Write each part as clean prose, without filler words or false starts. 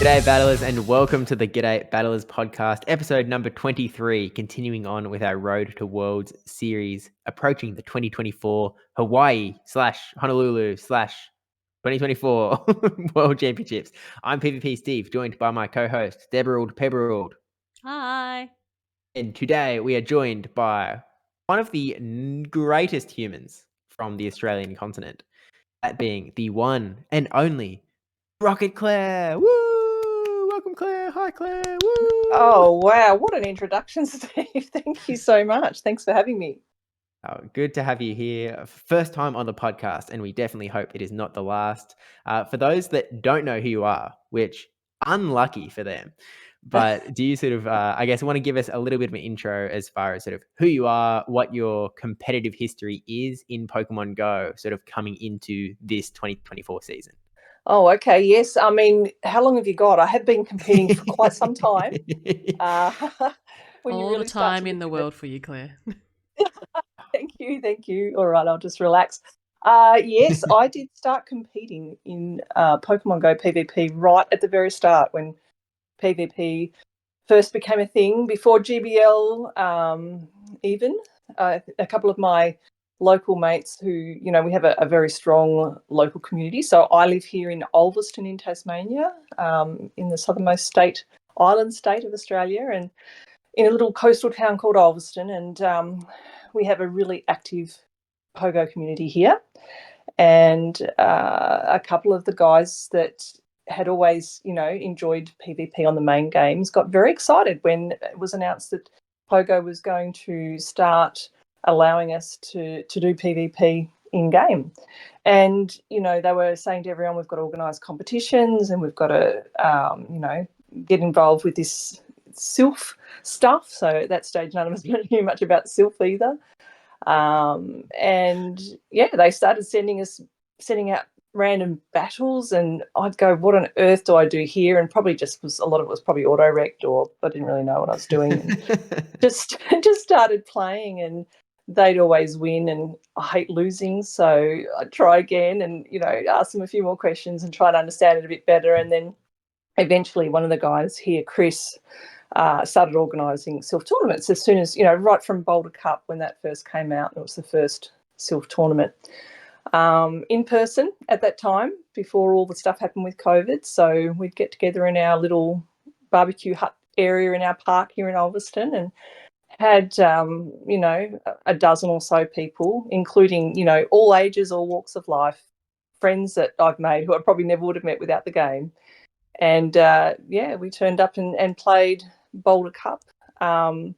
G'day Battlers and welcome to the G'day Battlers podcast, episode number 23, continuing on with our Road to Worlds series, approaching the 2024 Hawaii / Honolulu / 2024 World Championships. I'm PvP Steve, joined by my co-host, Deborald Pebberald. Hi. And today we are joined by one of the greatest humans from the Australian continent, that being the one and only RocketClare. Woo! Welcome, Claire. Hi, Claire. Woo! Oh, wow. What an introduction, Steve. Thank you so much. Thanks for having me. Oh, good to have you here. First time on the podcast, and we definitely hope it is not the last. For those that don't know who you are, which unlucky for them, but do you sort of, I guess, want to give us a little bit of an intro as far as sort of who you are, what your competitive history is in Pokemon Go, sort of coming into this 2024 season? Oh, okay. Yes. I mean, how long have you got? I have been competing for quite some time. When all the time in the world for you, Claire. Thank you. All right, I'll just relax. Yes, I did start competing in Pokemon Go PvP right at the very start when PvP first became a thing, before GBL even. A couple of my local mates who, we have a very strong local community. So I live here in Ulverston in Tasmania, in the southernmost island state of Australia, and in a little coastal town called Ulverston. And we have a really active Pogo community here. And a couple of the guys that had always, enjoyed PvP on the main games got very excited when it was announced that Pogo was going to start allowing us to do PvP in game. And, they were saying to everyone, we've got to organise competitions and we've got to, get involved with this Sylph stuff. So at that stage, none of us knew much about Sylph either. And yeah, they started sending out random battles, and I'd go, what on earth do I do here? And probably a lot of it was probably auto-wrecked, or I didn't really know what I was doing. And just started playing, and they'd always win, and I hate losing, so I'd try again and, ask them a few more questions and try to understand it a bit better. And then eventually one of the guys here, Chris, started organising Sylph tournaments as soon as, right from Boulder Cup when that first came out. It was the first Sylph tournament in person at that time, before all the stuff happened with COVID. So we'd get together in our little barbecue hut area in our park here in Ulverston, and had, a dozen or so people, including, all ages, all walks of life, friends that I've made who I probably never would have met without the game. And, we turned up and played Boulder Cup. I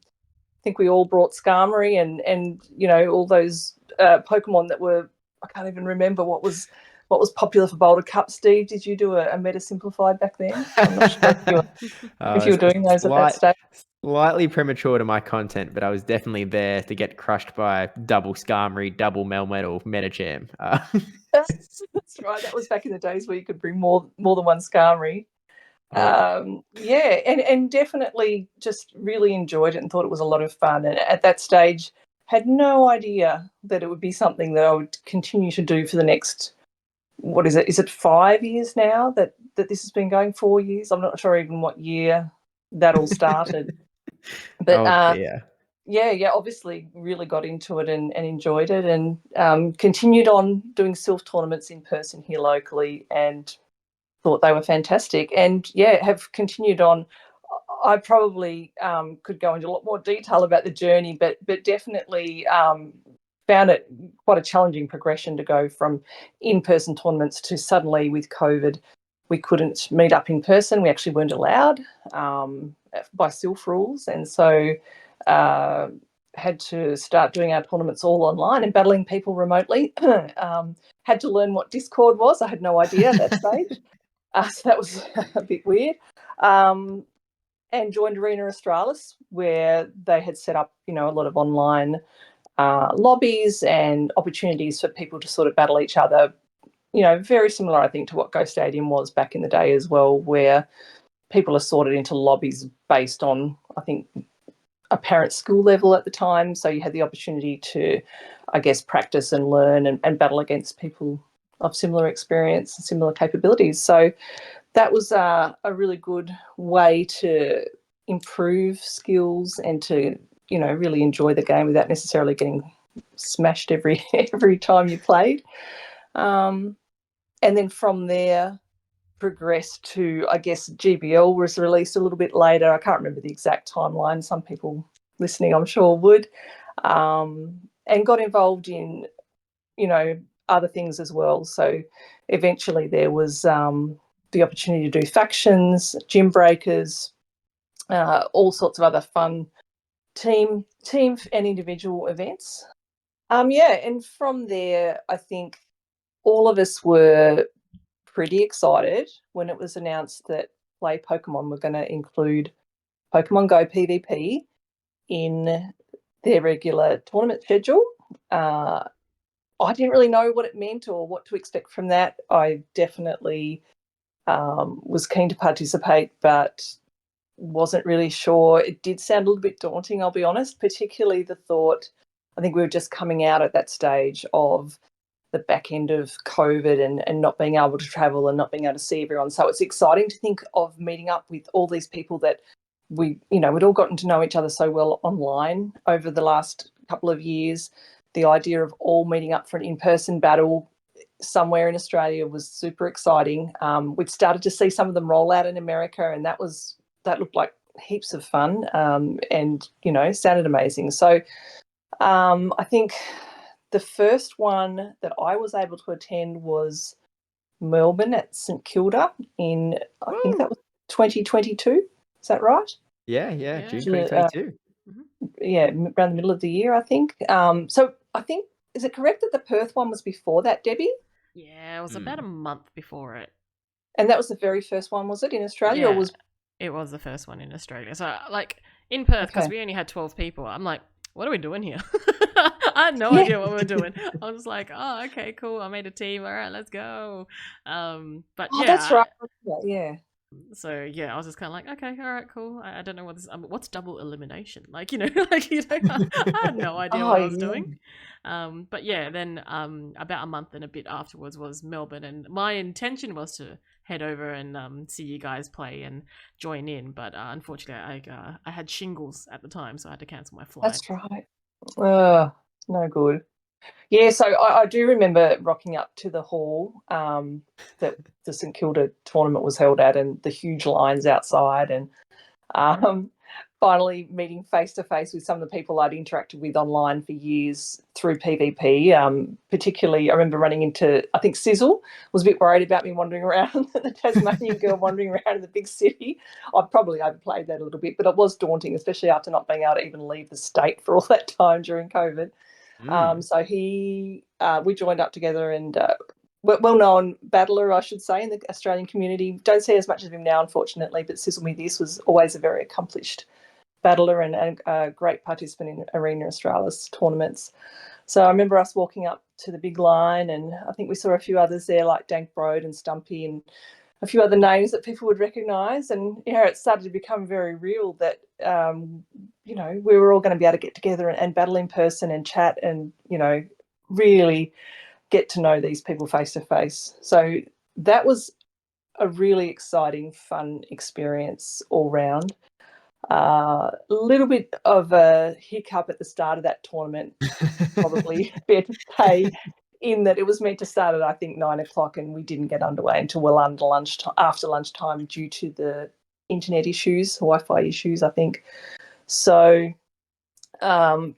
think we all brought Skarmory and all those Pokemon that were, I can't even remember what was popular for Boulder Cup. Steve, did you do a Meta Simplified back then? I'm not sure if you were doing those at that stage. Slightly premature to my content, but I was definitely there to get crushed by double Skarmory, double Melmetal, Metacham. That's right. That was back in the days where you could bring more than one Skarmory. And definitely just really enjoyed it and thought it was a lot of fun. And at that stage, had no idea that it would be something that I would continue to do for the next, what is it? Is it 5 years now that this has been going? 4 years? I'm not sure even what year that all started. But obviously really got into it and enjoyed it, and continued on doing Sylph tournaments in person here locally, and thought they were fantastic, and have continued on. I probably could go into a lot more detail about the journey, but definitely found it quite a challenging progression to go from in-person tournaments to suddenly with COVID we couldn't meet up in person. We actually weren't allowed by Sylph rules, and so had to start doing our tournaments all online and battling people remotely. Had to learn what Discord was. I had no idea at that stage. So that was a bit weird. And joined Arena Australis, where they had set up, a lot of online lobbies and opportunities for people to sort of battle each other. Very similar, I think, to what Go Stadium was back in the day as well, where people are sorted into lobbies based on, I think, apparent skill level at the time. So you had the opportunity to, I guess, practice and learn and battle against people of similar experience and similar capabilities. So that was a really good way to improve skills and to, really enjoy the game without necessarily getting smashed every time you played. And then from there, progressed to, I guess, GBL was released a little bit later. I can't remember the exact timeline. Some people listening, I'm sure, would. And got involved in, other things as well. So eventually there was the opportunity to do factions, gym breakers, all sorts of other fun team and individual events. And from there, I think all of us were pretty excited when it was announced that Play Pokemon were going to include Pokemon Go PvP in their regular tournament schedule. I didn't really know what it meant or what to expect from that. I definitely was keen to participate, but wasn't really sure. It did sound a little bit daunting, I'll be honest, particularly the thought, I think we were just coming out at that stage of the back end of COVID and not being able to travel and not being able to see everyone. So it's exciting to think of meeting up with all these people that we'd all gotten to know each other so well online over the last couple of years. The idea of all meeting up for an in-person battle somewhere in Australia was super exciting. We'd started to see some of them roll out in America, and that looked like heaps of fun, and sounded amazing. So I think the first one that I was able to attend was Melbourne at St Kilda in, I think that was 2022. Is that right? Yeah, June Yeah. 2022. Around the middle of the year, I think. So I think, is it correct that the Perth one was before that, Debbie? Yeah, it was about a month before it. And that was the very first one, was it, in Australia? Yeah, or was it was the first one in Australia. So, like, in Perth, because we only had 12 people, I'm like, what are we doing here? I had no idea what we were doing. I was like, oh, okay, cool. I made a team. All right, let's go. But yeah. That's right. Yeah. So yeah, I was just kind of like, okay, all right, cool. I don't know what this. What's double elimination? I had no idea what I was doing. But yeah, then about a month and a bit afterwards was Melbourne, and my intention was to head over and see you guys play and join in. But unfortunately, I had shingles at the time, so I had to cancel my flight. That's right. No good. Yeah, so I do remember rocking up to the hall that the St Kilda tournament was held at, and the huge lines outside, and finally meeting face to face with some of the people I'd interacted with online for years through PvP. Particularly, I remember running into, I think Sizzle was a bit worried about me wandering around, the Tasmanian girl wandering around in the big city. I probably overplayed that a little bit, but it was daunting, especially after not being able to even leave the state for all that time during COVID. So we joined up together, and well-known battler, I should say, in the Australian community. Don't see as much of him now, unfortunately, but Sizzle Me This was always a very accomplished battler and a great participant in Arena Australis tournaments. So I remember us walking up to the big line, and I think we saw a few others there like Dank Broad and Stumpy and a few other names that people would recognise. And it started to become very real that we were all going to be able to get together and battle in person and chat and really get to know these people face to face. So that was a really exciting, fun experience all round. A little bit of a hiccup at the start of that tournament, probably fair to say, in that it was meant to start at, I think, 9:00, and we didn't get underway until well after lunchtime due to the internet issues, Wi-Fi issues, I think. So, but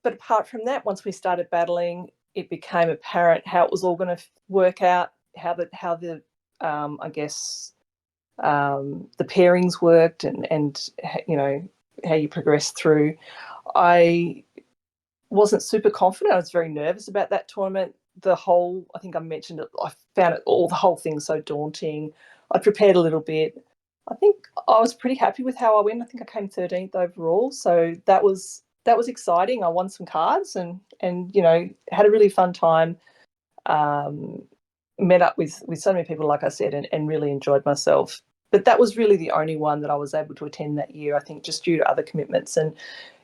apart from that, once we started battling, it became apparent how it was all going to work out, how the I guess the pairings worked, and how you progress through. I wasn't super confident. I was very nervous about that tournament. I think I mentioned it, I found the whole thing so daunting. I prepared a little bit. I think I was pretty happy with how I went. I think I came 13th overall. So that was exciting. I won some cards and had a really fun time. Met up with so many people, like I said, and really enjoyed myself. But that was really the only one that I was able to attend that year, I think, just due to other commitments. And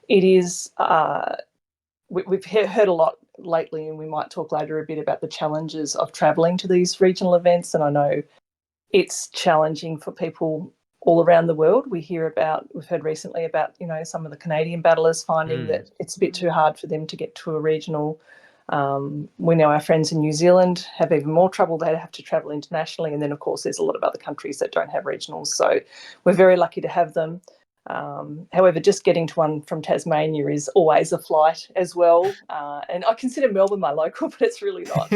it is, we've heard a lot lately, and we might talk later a bit about the challenges of travelling to these regional events. And I know it's challenging for people all around the world. We've heard recently about, some of the Canadian battlers finding that it's a bit too hard for them to get to a regional. We know our friends in New Zealand have even more trouble. They have to travel internationally. And then, of course, there's a lot of other countries that don't have regionals. So we're very lucky to have them. However, just getting to one from Tasmania is always a flight as well. And I consider Melbourne my local, but it's really not.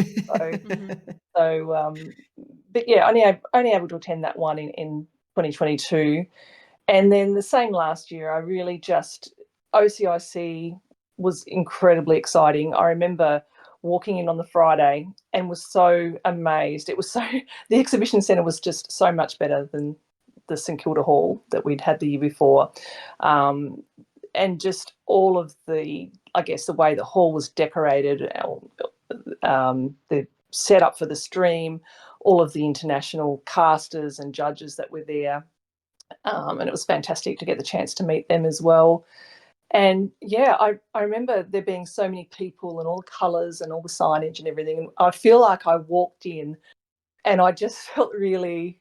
But yeah, only able to attend that one in 2022. And then the same last year, I really just, OCIC was incredibly exciting. I remember walking in on the Friday and was so amazed. It was the exhibition centre was just so much better than the St Kilda Hall that we'd had the year before. And just all of the way the hall was decorated, the setup for the stream, all of the international casters and judges that were there. And it was fantastic to get the chance to meet them as well. And yeah, I remember there being so many people and all the colours and all the signage and everything. And I feel like I walked in and I just felt really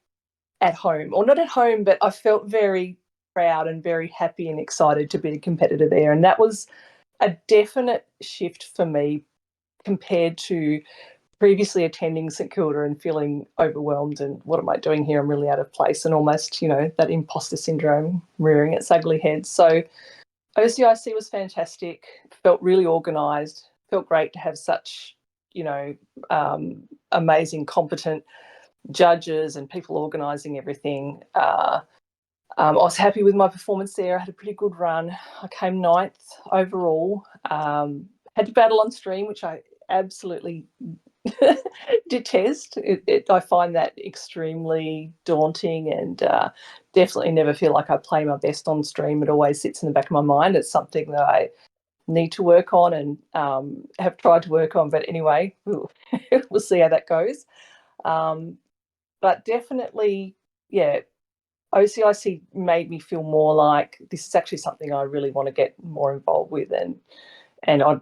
at home, or not at home, but I felt very proud and very happy and excited to be a competitor there. And that was a definite shift for me compared to previously attending St Kilda and feeling overwhelmed and what am I doing here? I'm really out of place, and almost, that imposter syndrome rearing its ugly head. So OCIC was fantastic, felt really organised, felt great to have such, amazing, competent judges and people organising everything. I was happy with my performance there. I had a pretty good run. I came ninth overall. Had to battle on stream, which I absolutely detest. I find that extremely daunting, and definitely never feel like I play my best on stream. It always sits in the back of my mind. It's something that I need to work on and have tried to work on. But anyway, we'll see how that goes. But definitely, yeah, OCIC made me feel more like this is actually something I really want to get more involved with, and I'd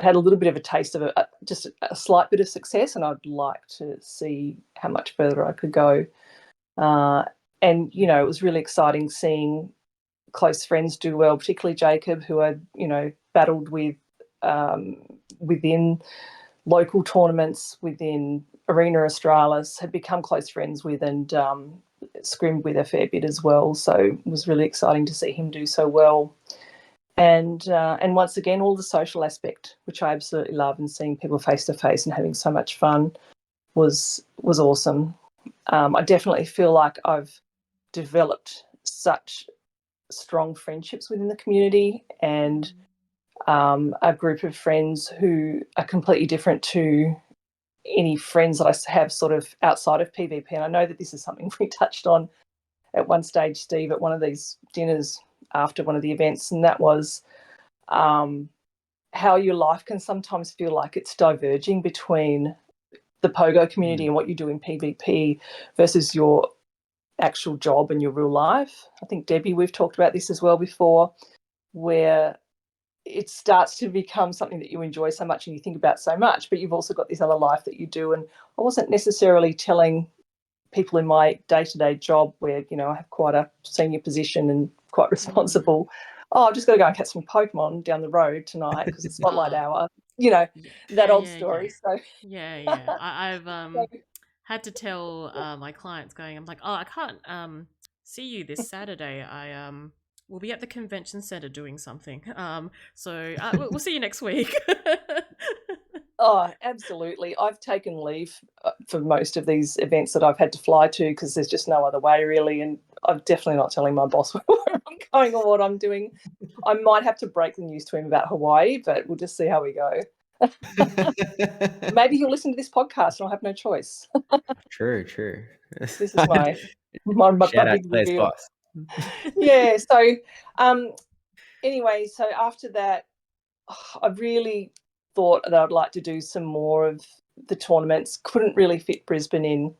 had a little bit of a taste of just a slight bit of success, and I'd like to see how much further I could go. And it was really exciting seeing close friends do well, particularly Jacob, who I battled with within local tournaments within Arena Australis, had become close friends with, and scrimmed with a fair bit as well. So it was really exciting to see him do so well. And once again, all the social aspect, which I absolutely love, and seeing people face to face and having so much fun was awesome. I definitely feel like I've developed such strong friendships within the community, and a group of friends who are completely different to any friends that I have sort of outside of PvP. And I know that this is something we touched on at one stage, Steve, at one of these dinners after one of the events, and that was how your life can sometimes feel like it's diverging between the Pogo community and what you do in PvP versus your actual job and your real life. I think, Debbie, we've talked about this as well before, where it starts to become something that you enjoy so much and you think about so much, but you've also got this other life that you do. And I wasn't necessarily telling people in my day-to-day job where, I have quite a senior position and quite responsible, I've just got to go and catch some Pokemon down the road tonight because it's spotlight hour, that old story. So I've had to tell my clients going, I'm like, I can't see you this Saturday. I will be at the convention center doing something. So we'll see you next week. Oh, absolutely. I've taken leave for most of these events that I've had to fly to because there's just no other way really, and I'm definitely not telling my boss where I'm going or what I'm doing. I might have to break the news to him about Hawaii, but we'll just see how we go. Maybe he'll listen to this podcast and I'll have no choice. True. This is my big Claire's reveal. boss. Yeah. So, anyway, so after that, I really thought that I'd like to do some more of the tournaments. Couldn't really fit Brisbane in.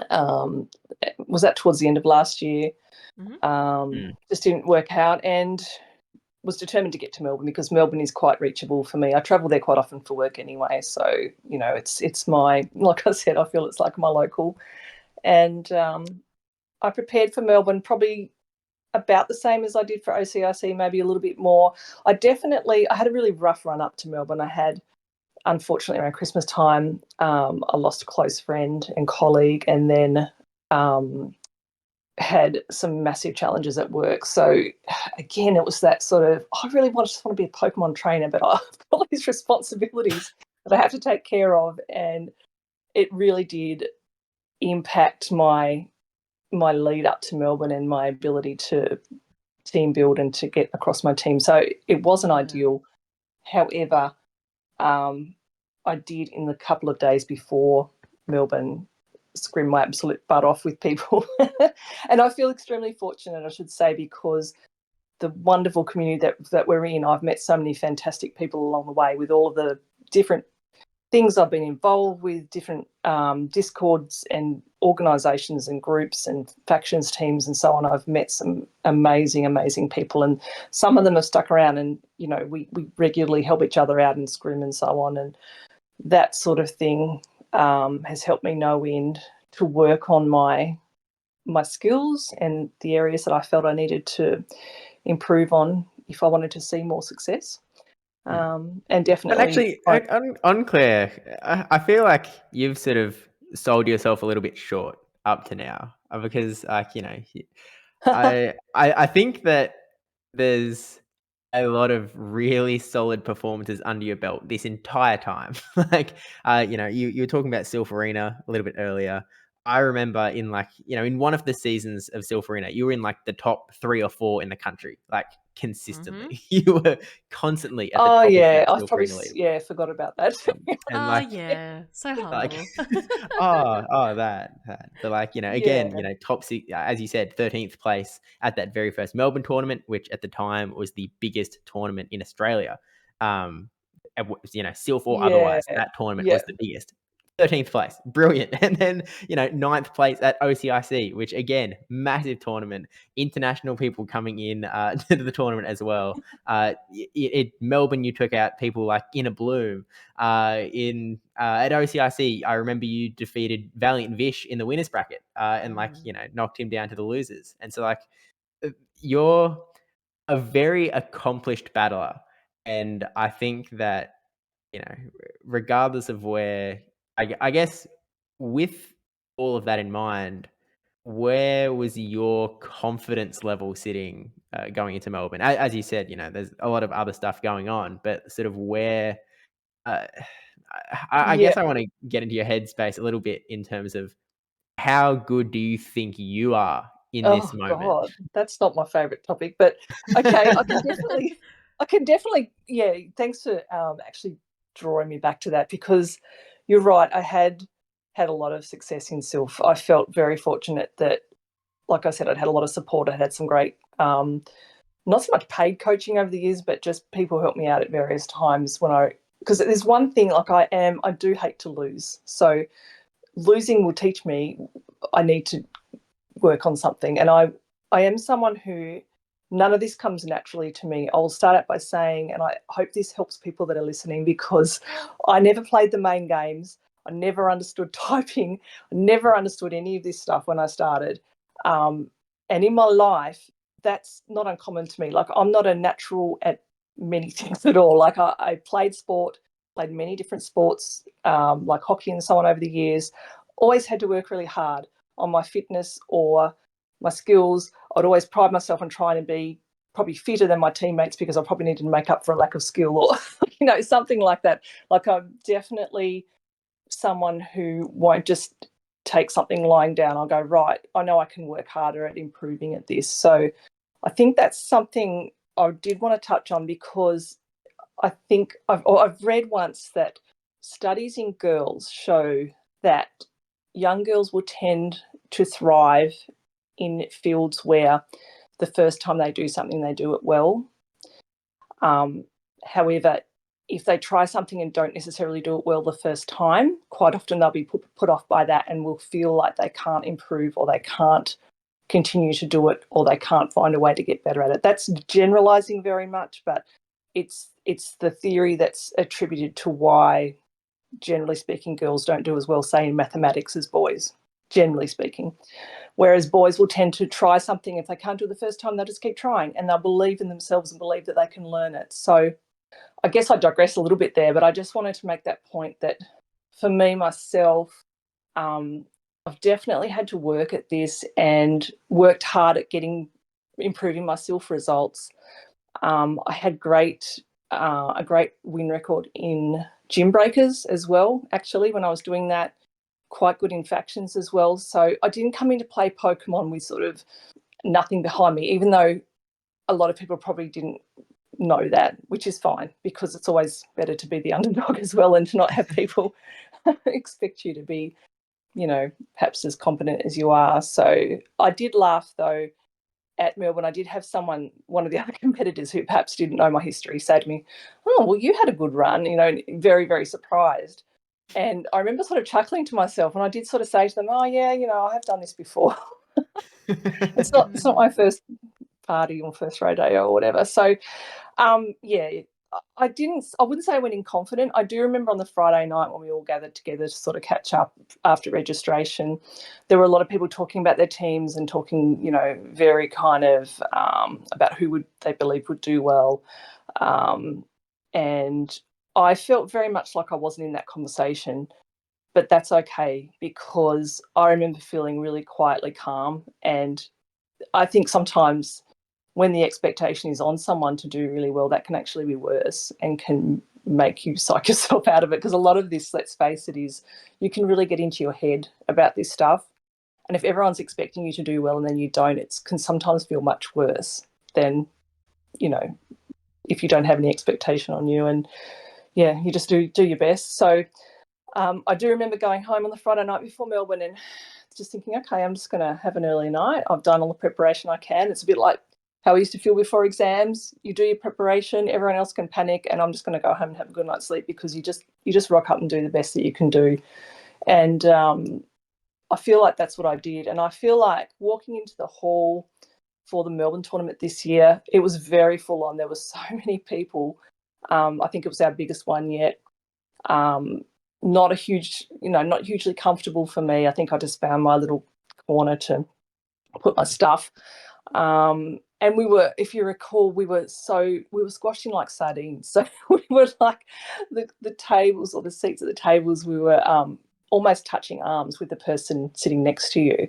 Was that towards the end of last year? Just didn't work out, and was determined to get to Melbourne because Melbourne is quite reachable for me. I travel there quite often for work anyway, so it's my, like I said, I feel it's like my local. And I prepared for Melbourne probably about the same as I did for OCIC, maybe a little bit more. I had a really rough run up to Melbourne. I had, unfortunately, around Christmas time, I lost a close friend and colleague, and then had some massive challenges at work. So again, it was that sort of, I really just want to be a Pokemon trainer, but I've got all these responsibilities that I have to take care of. And it really did impact my lead up to Melbourne and my ability to team build and to get across my team. So it wasn't ideal. However, I did, in the couple of days before Melbourne, scream my absolute butt off with people. And I feel extremely fortunate, I should say, because the wonderful community that we're in, I've met so many fantastic people along the way with all of the different things I've been involved with, different discords and organisations and groups and factions teams and so on. I've met some amazing, amazing people, and some of them have stuck around, and, you know, we regularly help each other out and scrim and so on. And that sort of thing has helped me no end to work on my skills and the areas that I felt I needed to improve on if I wanted to see more success. And definitely, but actually, on Claire, I feel like you've sort of sold yourself a little bit short up to now, because, like, you know, I think that there's a lot of really solid performances under your belt this entire time. Like, you know, you were talking about Sylph Arena a little bit earlier. I remember in, like, you know, in one of the seasons of Sylph Arena, you were in like the top 3 or 4 in the country, like consistently. You were constantly at the top of that I Sylph probably Arena leaderboard. forgot about that. And like, yeah, so like, humble. that. But, like, you know, Yeah. again, you know, top 6, as you said, 13th place at that very first Melbourne tournament, which at the time was the biggest tournament in Australia. You know, Sylph or Yeah. otherwise, that tournament Yeah. was the biggest. 13th place, brilliant. And then, you know, 9th place at OCIC, which again, massive tournament, international people coming in to the tournament as well. Melbourne, you took out people like Inner Bloom. At OCIC, I remember you defeated Valiant Vish in the winners bracket, and, like, you know, knocked him down to the losers. And so, like, you're a very accomplished battler, and I think that, you know, regardless of where, I guess, with all of that in mind, where was your confidence level sitting going into Melbourne? As you said, you know, there's a lot of other stuff going on, but sort of where. Uh, I Yeah. guess I want to get into your headspace a little bit in terms of how good do you think you are in this Oh moment? God, that's not my favourite topic, but okay, I can definitely, yeah. Thanks for actually drawing me back to that, because you're right. I had a lot of success in Sylph. I felt very fortunate that, like I said, I'd had a lot of support. I had some great, not so much paid coaching over the years, but just people who helped me out at various times because there's one thing, like, I do hate to lose. So losing will teach me I need to work on something. And I am someone who, none of this comes naturally to me. I'll start out by saying, and I hope this helps people that are listening, because I never played the main games. I never understood typing. I never understood any of this stuff when I started. And in my life, that's not uncommon to me. Like, I'm not a natural at many things at all. Like, I played sport, played many different sports, like hockey and so on over the years. Always had to work really hard on my fitness or my skills. I'd always pride myself on trying to be probably fitter than my teammates, because I probably needed to make up for a lack of skill, or something like that. Like, I'm definitely someone who won't just take something lying down. I'll go, right, I know I can work harder at improving at this. So I think that's something I did want to touch on, because I think I've read once that studies in girls show that young girls will tend to thrive in fields where the first time they do something, they do it well. However, if they try something and don't necessarily do it well the first time, quite often they'll be put off by that and will feel like they can't improve, or they can't continue to do it, or they can't find a way to get better at it. That's generalizing very much, but it's the theory that's attributed to why, generally speaking, girls don't do as well, say, in mathematics as boys. generally speaking. Whereas boys will tend to try something. If they can't do it the first time, they'll just keep trying, and they'll believe in themselves and believe that they can learn it. So I guess I digress a little bit there, but I just wanted to make that point that for me, myself, I've definitely had to work at this and worked hard at improving my silver results. I had a great win record in gym breakers as well, actually, when I was doing that. Quite good in factions as well. So I didn't come into play Pokemon with sort of nothing behind me, even though a lot of people probably didn't know that, which is fine, because it's always better to be the underdog as well and to not have people expect you to be, perhaps as competent as you are. So I did laugh, though, at Melbourne. I did have one of the other competitors who perhaps didn't know my history, say to me, "Oh, well, you had a good run," very, very surprised. And I remember sort of chuckling to myself, and I did sort of say to them, "Oh, yeah, I have done this before." It's not my first party or first rodeo or whatever. So, yeah, I wouldn't say I went in confident. I do remember on the Friday night when we all gathered together to sort of catch up after registration, there were a lot of people talking about their teams and talking, very kind of about who they believe would do well. And I felt very much like I wasn't in that conversation, but that's okay, because I remember feeling really quietly calm. And I think sometimes when the expectation is on someone to do really well, that can actually be worse and can make you psych yourself out of it. Because a lot of this, let's face it, is you can really get into your head about this stuff. And if everyone's expecting you to do well and then you don't, it can sometimes feel much worse than, if you don't have any expectation on you. And yeah, you just do your best. So I do remember going home on the Friday night before Melbourne and just thinking, okay, I'm just going to have an early night. I've done all the preparation I can. It's a bit like how I used to feel before exams. You do your preparation, everyone else can panic, and I'm just going to go home and have a good night's sleep, because you just rock up and do the best that you can do. And I feel like that's what I did. And I feel like walking into the hall for the Melbourne tournament this year, it was very full on. There were so many people. I think it was our biggest one yet. Not hugely comfortable for me. I think I just found my little corner to put my stuff. And we were, if you recall, we were squashing like sardines. So we were like the tables, or the seats at the tables, we were almost touching arms with the person sitting next to you.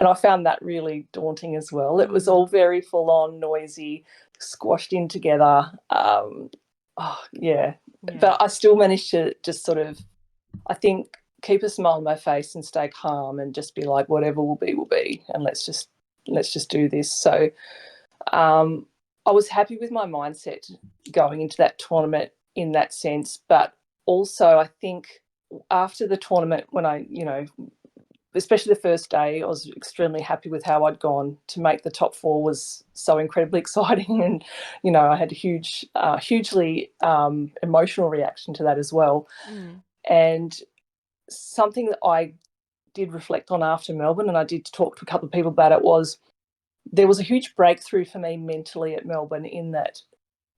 And I found that really daunting as well. It was all very full on, noisy, squashed in together. Yeah. But I still managed to just sort of, I think, keep a smile on my face and stay calm and just be like, whatever will be, and let's just do this. So I was happy with my mindset going into that tournament in that sense. But also, I think after the tournament, when I, especially the first day, I was extremely happy with how I'd gone. To make the top four was so incredibly exciting, and I had a hugely emotional reaction to that as well. And something that I did reflect on after Melbourne, and I did talk to a couple of people about it, was there was a huge breakthrough for me mentally at Melbourne, in that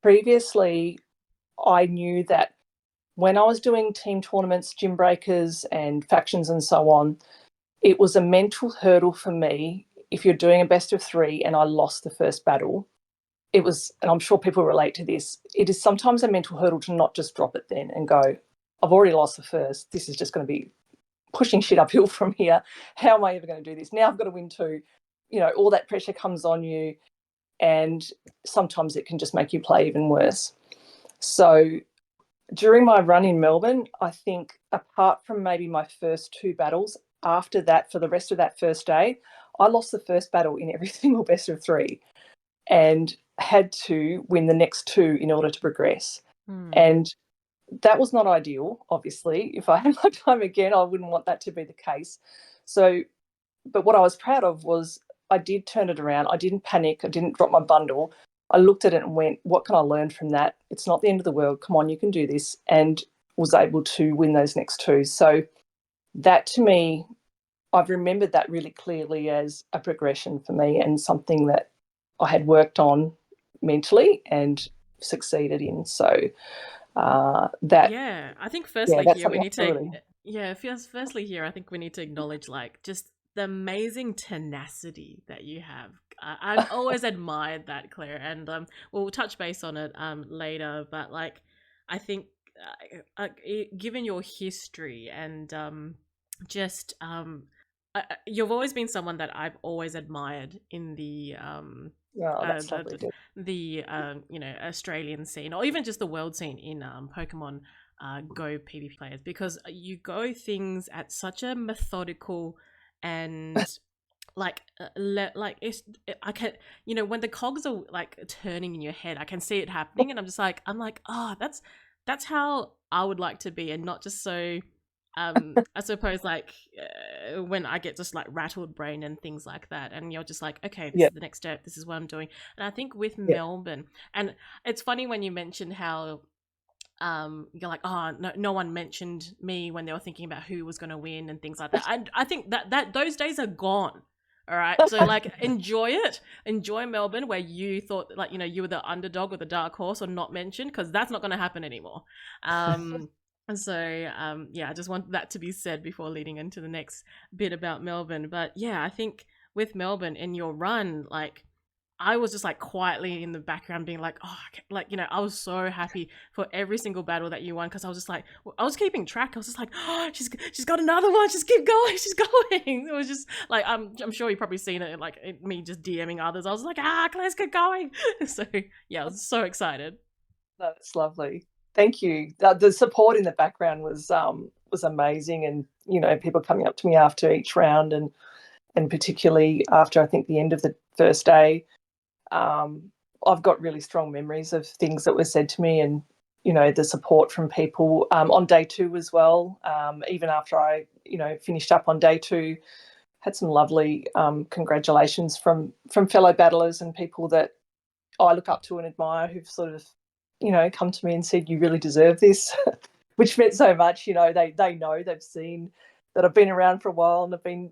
previously I knew that when I was doing team tournaments, gym breakers and factions and so on, it was a mental hurdle for me. If you're doing a best of 3 and I lost the first battle, it was, and I'm sure people relate to this, it is sometimes a mental hurdle to not just drop it then and go, I've already lost the first, this is just going to be pushing shit uphill from here. How am I ever going to do this? Now I've got to win 2. All that pressure comes on you, and sometimes it can just make you play even worse. So during my run in Melbourne, I think apart from maybe my first 2 battles, after that, for the rest of that first day, I lost the first battle in every single best of 3 and had to win the next 2 in order to progress. And that was not ideal, obviously. If I had my time again, I wouldn't want that to be the case. So, but what I was proud of was I did turn it around. I didn't panic. I didn't drop my bundle. I looked at it and went, what can I learn from that? It's not the end of the world. Come on, you can do this. And was able to win those next 2. So that, to me, I've remembered that really clearly as a progression for me, and something that I had worked on mentally and succeeded in. So I think firstly here we need to really... firstly here I think we need to acknowledge, like, just the amazing tenacity that you have. I've always admired that, Claire, and we'll touch base on it later. But like, I think given your history and just you've always been someone that I've always admired in Oh, uh, that's the lovely. Dude. Australian scene or even just the world scene in Pokemon Go PvP players, because you go things at such a methodical and like like I can, when the cogs are like turning in your head, I can see it happening, and I'm like, oh, that's how I would like to be, and not just so I suppose like when I get just like rattled brain and things like that, and you're just like, okay, this Yeah, is the next step, this is what I'm doing. And I think with yeah, Melbourne, and it's funny when you mentioned how you're like, oh, no one mentioned me when they were thinking about who was going to win and things like that. I think that those days are gone. All right, so like enjoy it, enjoy Melbourne, where you thought like you were the underdog or the dark horse or not mentioned, because that's not going to happen anymore. So yeah, I just want that to be said before leading into the next bit about Melbourne. But yeah, I think with Melbourne in your run, like I was just like quietly in the background being like, oh, like, I was so happy for every single battle that you won, because I was just like, I was keeping track. I was just like, oh, she's got another one. Just keep going. She's going. It was just like, I'm sure you've probably seen it, like me just DMing others. I was like, let's get going. So yeah, I was so excited. that's lovely. Thank you. The support in the background was amazing, and people coming up to me after each round, and particularly after I think the end of the first day. I've got really strong memories of things that were said to me, and the support from people on day two as well. Even after I finished up on day two, had some lovely congratulations from fellow battlers and people that I look up to and admire, who've sort of come to me and said, you really deserve this, which meant so much. They know, they've seen that I've been around for a while and I've been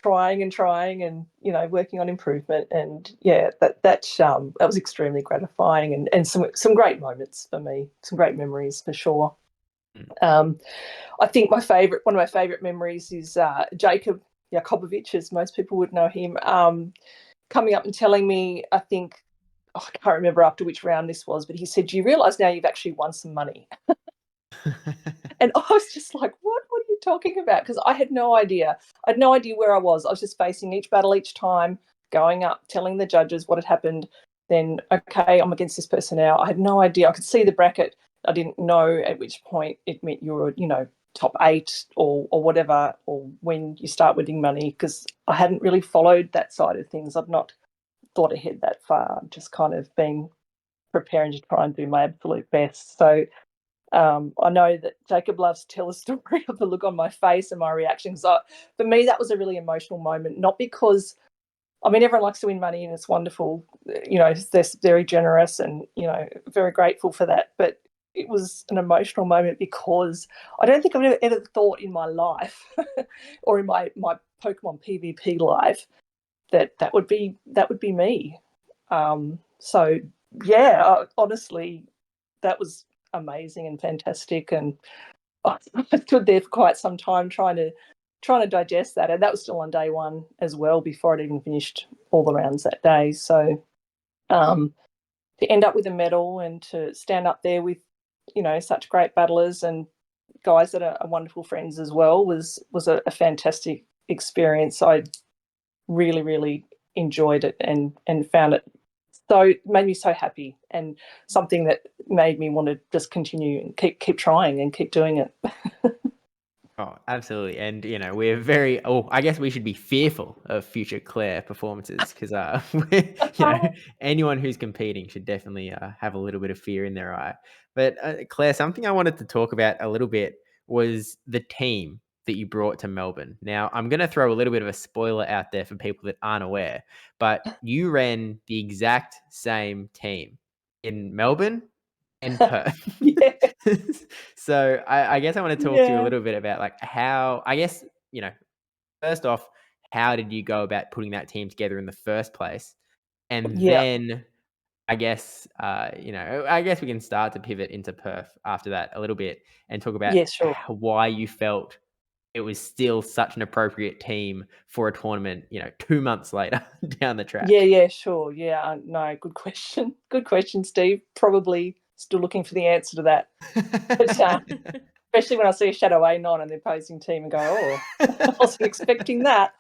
trying and working on improvement. And yeah, that was extremely gratifying, and some great moments for me, some great memories for sure. Mm. I think one of my favorite memories is Jacob Jakobovich, as most people would know him, coming up and telling me, I think, I can't remember after which round this was, but he said, do you realise now you've actually won some money? And I was just like, what are you talking about? Because I had no idea. I had no idea where I was. I was just facing each battle each time, going up, telling the judges what had happened. Then, okay, I'm against this person now. I had no idea. I could see the bracket. I didn't know at which point it meant you were, top 8 or whatever, or when you start winning money, because I hadn't really followed that side of things. I've not thought ahead that far. I'm just kind of been preparing to try and do my absolute best. So I know that Jacob loves to tell a story of the look on my face and my reaction. So for me, that was a really emotional moment, not because, I mean, everyone likes to win money and it's wonderful. They're very generous and, very grateful for that. But it was an emotional moment because I don't think I've ever thought in my life or in my Pokemon PvP life that would be me. So yeah, honestly, that was amazing and fantastic, and I stood there for quite some time trying to digest that, and that was still on day one as well before I'd even finished all the rounds that day. So um, to end up with a medal and to stand up there with such great battlers and guys that are wonderful friends as well was a fantastic experience. I really enjoyed it and found it made me so happy, and something that made me want to just continue and keep trying and keep doing it. Oh, absolutely. And, we're very, oh, I guess we should be fearful of future Claire performances because, anyone who's competing should definitely have a little bit of fear in their eye. But, Claire, something I wanted to talk about a little bit was the team that you brought to Melbourne. Now, I'm going to throw a little bit of a spoiler out there for people that aren't aware, but you ran the exact same team in Melbourne and Perth. Yeah, So I guess I want to talk to you a yeah, little bit about like how, I guess, first off, how did you go about putting that team together in the first place? And yeah, then I guess we can start to pivot into Perth after that a little bit and talk about yeah. Sure. why you felt it was still such an appropriate team for a tournament, 2 months later down the track? Yeah, sure. Yeah, no, good question. Good question, Steve. Probably still looking for the answer to that. But, especially when I see a Shadow A9 and the opposing team and go, oh, I wasn't expecting that.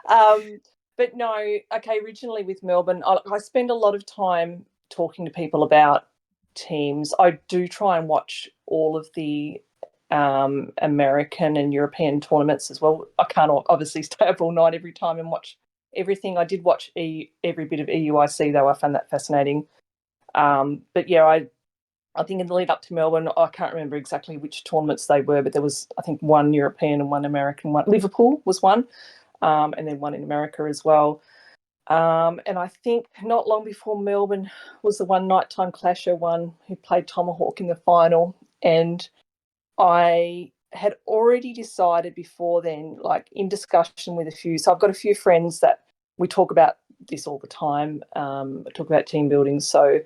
But no, okay, originally with Melbourne, I spend a lot of time talking to people about teams. I do try and watch all of the American and European tournaments as well. I can't obviously stay up all night every time and watch everything. I did watch every bit of EUIC, though. I found that fascinating. But yeah, I think in the lead up to Melbourne, I can't remember exactly which tournaments they were, but there was, I think, one European and one American. One Liverpool was one, and then one in America as well. And I think not long before Melbourne was the one nighttime clasher one who played Tomahawk in the final. And I had already decided before then, like in discussion with a few. So I've got a few friends that we talk about this all the time. Talk about team building. So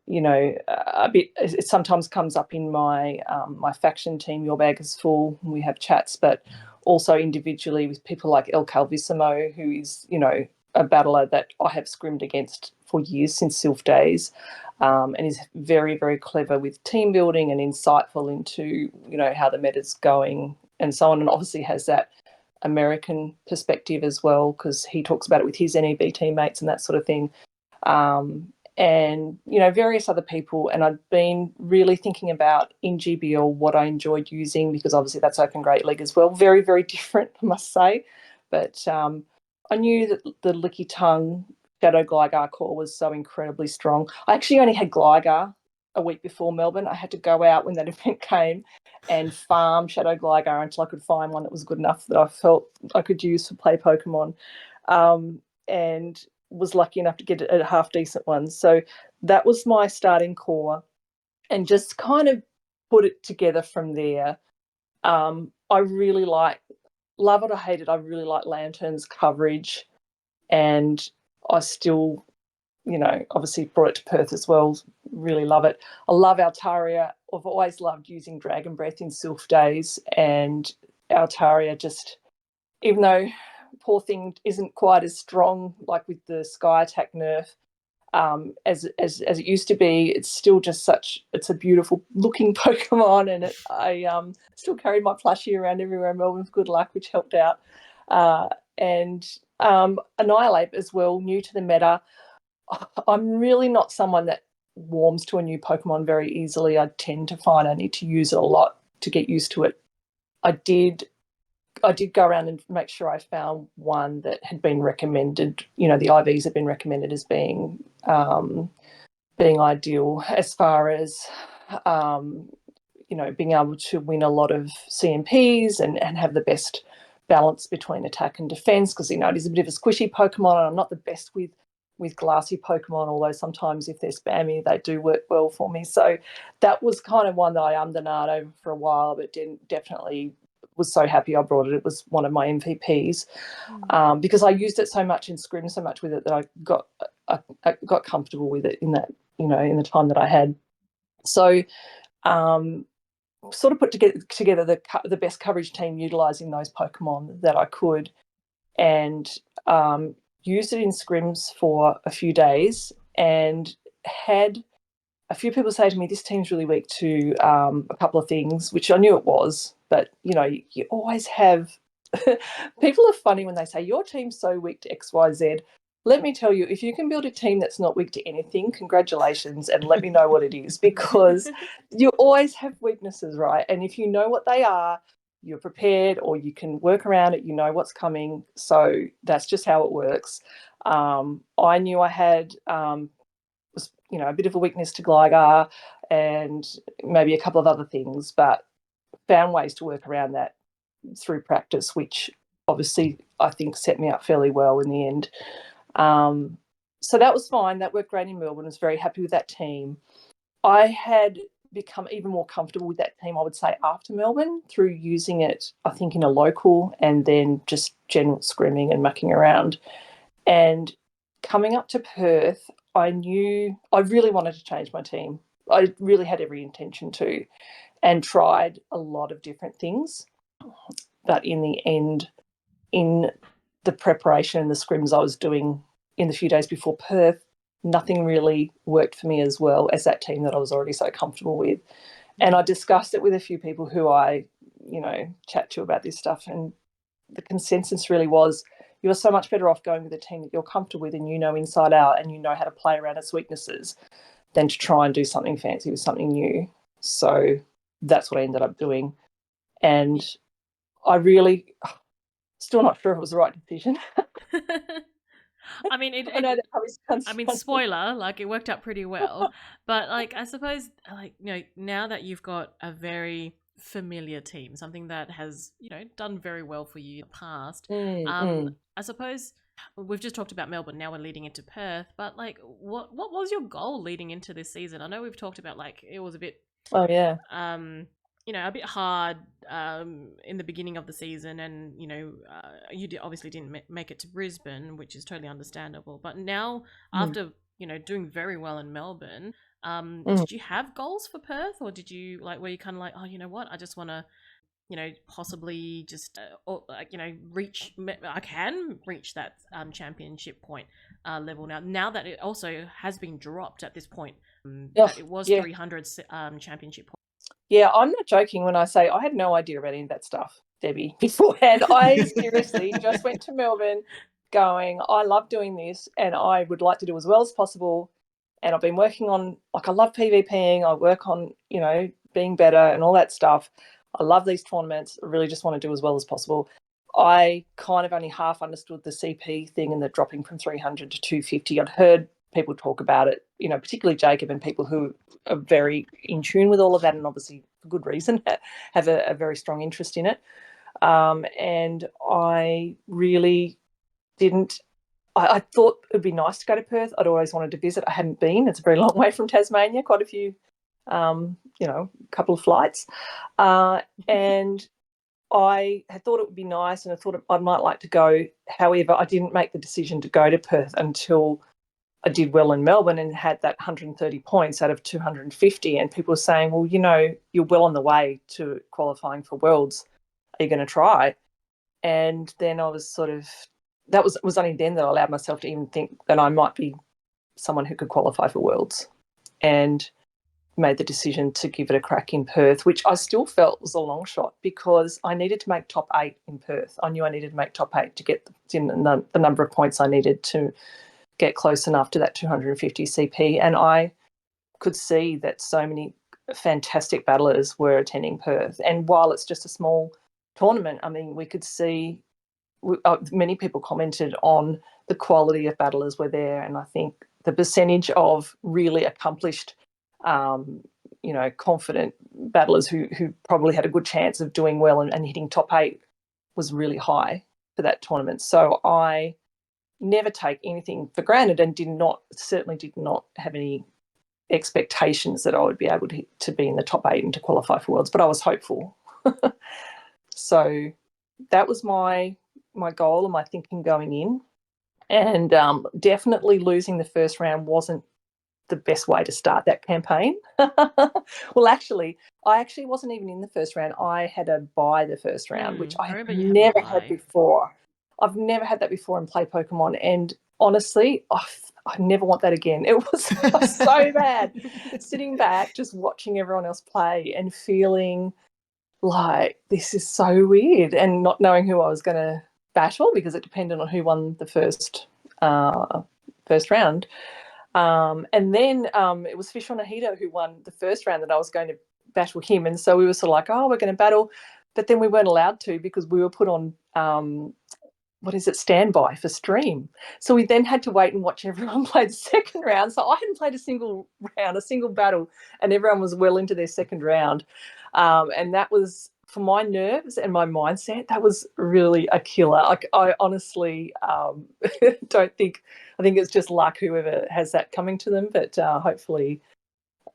a bit. It sometimes comes up in my my faction team. Your bag is full. And we have chats, but also individually with people like El Calvissimo, who is a battler that I have scrimmed against for years since Sylph days, and is very, very clever with team building and insightful into how the meta's going and so on, and obviously has that American perspective as well because he talks about it with his NEB teammates and that sort of thing. And various other people, and I'd been really thinking about in GBL what I enjoyed using because obviously that's Open Great League as well. Very, very different, I must say, but I knew that the Licky Tongue Shadow Gligar core was so incredibly strong. I actually only had Gligar a week before Melbourne. I had to go out when that event came and farm Shadow Gligar until I could find one that was good enough that I felt I could use for play Pokemon. And was lucky enough to get a half decent one. So that was my starting core and just kind of put it together from there. I really love it or hate it, I really like Lantern's coverage, and I still, obviously brought it to Perth as well, really love it. I love Altaria. I've always loved using Dragon Breath in Sylph days, and Altaria just, even though poor thing isn't quite as strong like with the Sky Attack nerf as it used to be, it's still just it's a beautiful looking Pokemon, and I still carried my plushie around everywhere in Melbourne for good luck, which helped out. And Annihilate as well, new to the meta. I'm really not someone that warms to a new Pokemon very easily. I tend to find I need to use it a lot to get used to it. I did go around and make sure I found one that had been recommended. The IVs have been recommended as being ideal as far as being able to win a lot of CMPs and have the best balance between attack and defense, because it is a bit of a squishy Pokemon, and I'm not the best with glassy Pokemon, although sometimes if they're spammy they do work well for me. So that was kind of one that I ummed over for a while, but definitely was so happy I brought it. It was one of my MVPs because I used it so much and scrimmed so much with it that I got comfortable with it in that in the time that I had. So sort of put together the best coverage team utilising those Pokemon that I could, and used it in scrims for a few days, and had a few people say to me, this team's really weak to a couple of things, which I knew it was, but you always have people are funny when they say your team's so weak to XYZ. Let me tell you, if you can build a team that's not weak to anything, congratulations, and let me know what it is, because you always have weaknesses, right? And if you know what they are, you're prepared, or you can work around it, you know what's coming. So that's just how it works. I knew I had was a bit of a weakness to Gligar and maybe a couple of other things, but found ways to work around that through practice, which obviously I think set me up fairly well in the end. So that was fine. That worked great in Melbourne. I was very happy with that team. I had become even more comfortable with that team, I would say, after Melbourne through using it, I think, in a local and then just general scrimming and mucking around. And coming up to Perth, I knew I really wanted to change my team. I really had every intention to, and tried a lot of different things. but in the end, in the preparation and the scrims I was doing in the few days before Perth, nothing really worked for me as well as that team that I was already so comfortable with. And I discussed it with a few people who I, chat to about this stuff, and the consensus really was you're so much better off going with a team that you're comfortable with and you know inside out and you know how to play around its weaknesses than to try and do something fancy with something new. So that's what I ended up doing. And I really, still not sure if it was the right decision. I mean, I know that probably sounds funny. spoiler, like it worked out pretty well. But like, I suppose, like, now that you've got a very familiar team, something that has, done very well for you in the past, I suppose we've just talked about Melbourne. Now we're leading into Perth. But like, what was your goal leading into this season? I know we've talked about like it was a bit. Oh yeah. A bit hard in the beginning of the season, and you obviously didn't make it to Brisbane, which is totally understandable. But now, after doing very well in Melbourne, did you have goals for Perth, or did you were you kind of like, oh, you know what, I just want to possibly just reach, I can reach that championship point level now that it also has been dropped at this point, that it was 300 championship points. Yeah, I'm not joking when I say I had no idea about any of that stuff, Debbie, beforehand. I seriously just went to Melbourne going, I love doing this and I would like to do as well as possible. And I've been working on, I love PvPing, I work on, being better and all that stuff. I love these tournaments. I really just want to do as well as possible. I kind of only half understood the CP thing and the dropping from 300 to 250. I'd heard people talk about it, particularly Jacob and people who are very in tune with all of that and obviously for good reason have a very strong interest in it. And I really didn't, I thought it would be nice to go to Perth. I'd always wanted to visit. I hadn't been. It's a very long way from Tasmania, quite a few, couple of flights. And I had thought it would be nice and I thought I might like to go. However, I didn't make the decision to go to Perth until I did well in Melbourne and had that 130 points out of 250. And people were saying, well, you're well on the way to qualifying for Worlds. Are you going to try? And then I was that was only then that I allowed myself to even think that I might be someone who could qualify for Worlds, and made the decision to give it a crack in Perth, which I still felt was a long shot because I needed to make top 8 in Perth. I knew I needed to make top 8 to get the number of points I needed to get close enough to that 250 CP. And I could see that so many fantastic battlers were attending Perth. And while it's just a small tournament, I mean, we could see many people commented on the quality of battlers were there. And I think the percentage of really accomplished, confident battlers who probably had a good chance of doing well and hitting top 8 was really high for that tournament. So I never take anything for granted and certainly did not have any expectations that I would be able to be in the top 8 and to qualify for Worlds, but I was hopeful. So that was my goal and my thinking going in. And definitely losing the first round wasn't the best way to start that campaign. Well, I wasn't even in the first round. I had a bye the first round, which I have never had before. I've never had that before in play Pokemon, and honestly, I never want that again. It was so bad. Sitting back, just watching everyone else play and feeling like this is so weird, and not knowing who I was going to battle because it depended on who won the first round. And then it was Fish on Ahito who won the first round that I was going to battle him. And so we were sort of like, oh, we're going to battle. But then we weren't allowed to because we were put on, standby for stream. So we then had to wait and watch everyone play the second round. So I hadn't played a single battle, and everyone was well into their second round. And that was, for my nerves and my mindset, that was really a killer. I honestly don't think, I think it's just luck whoever has that coming to them, but hopefully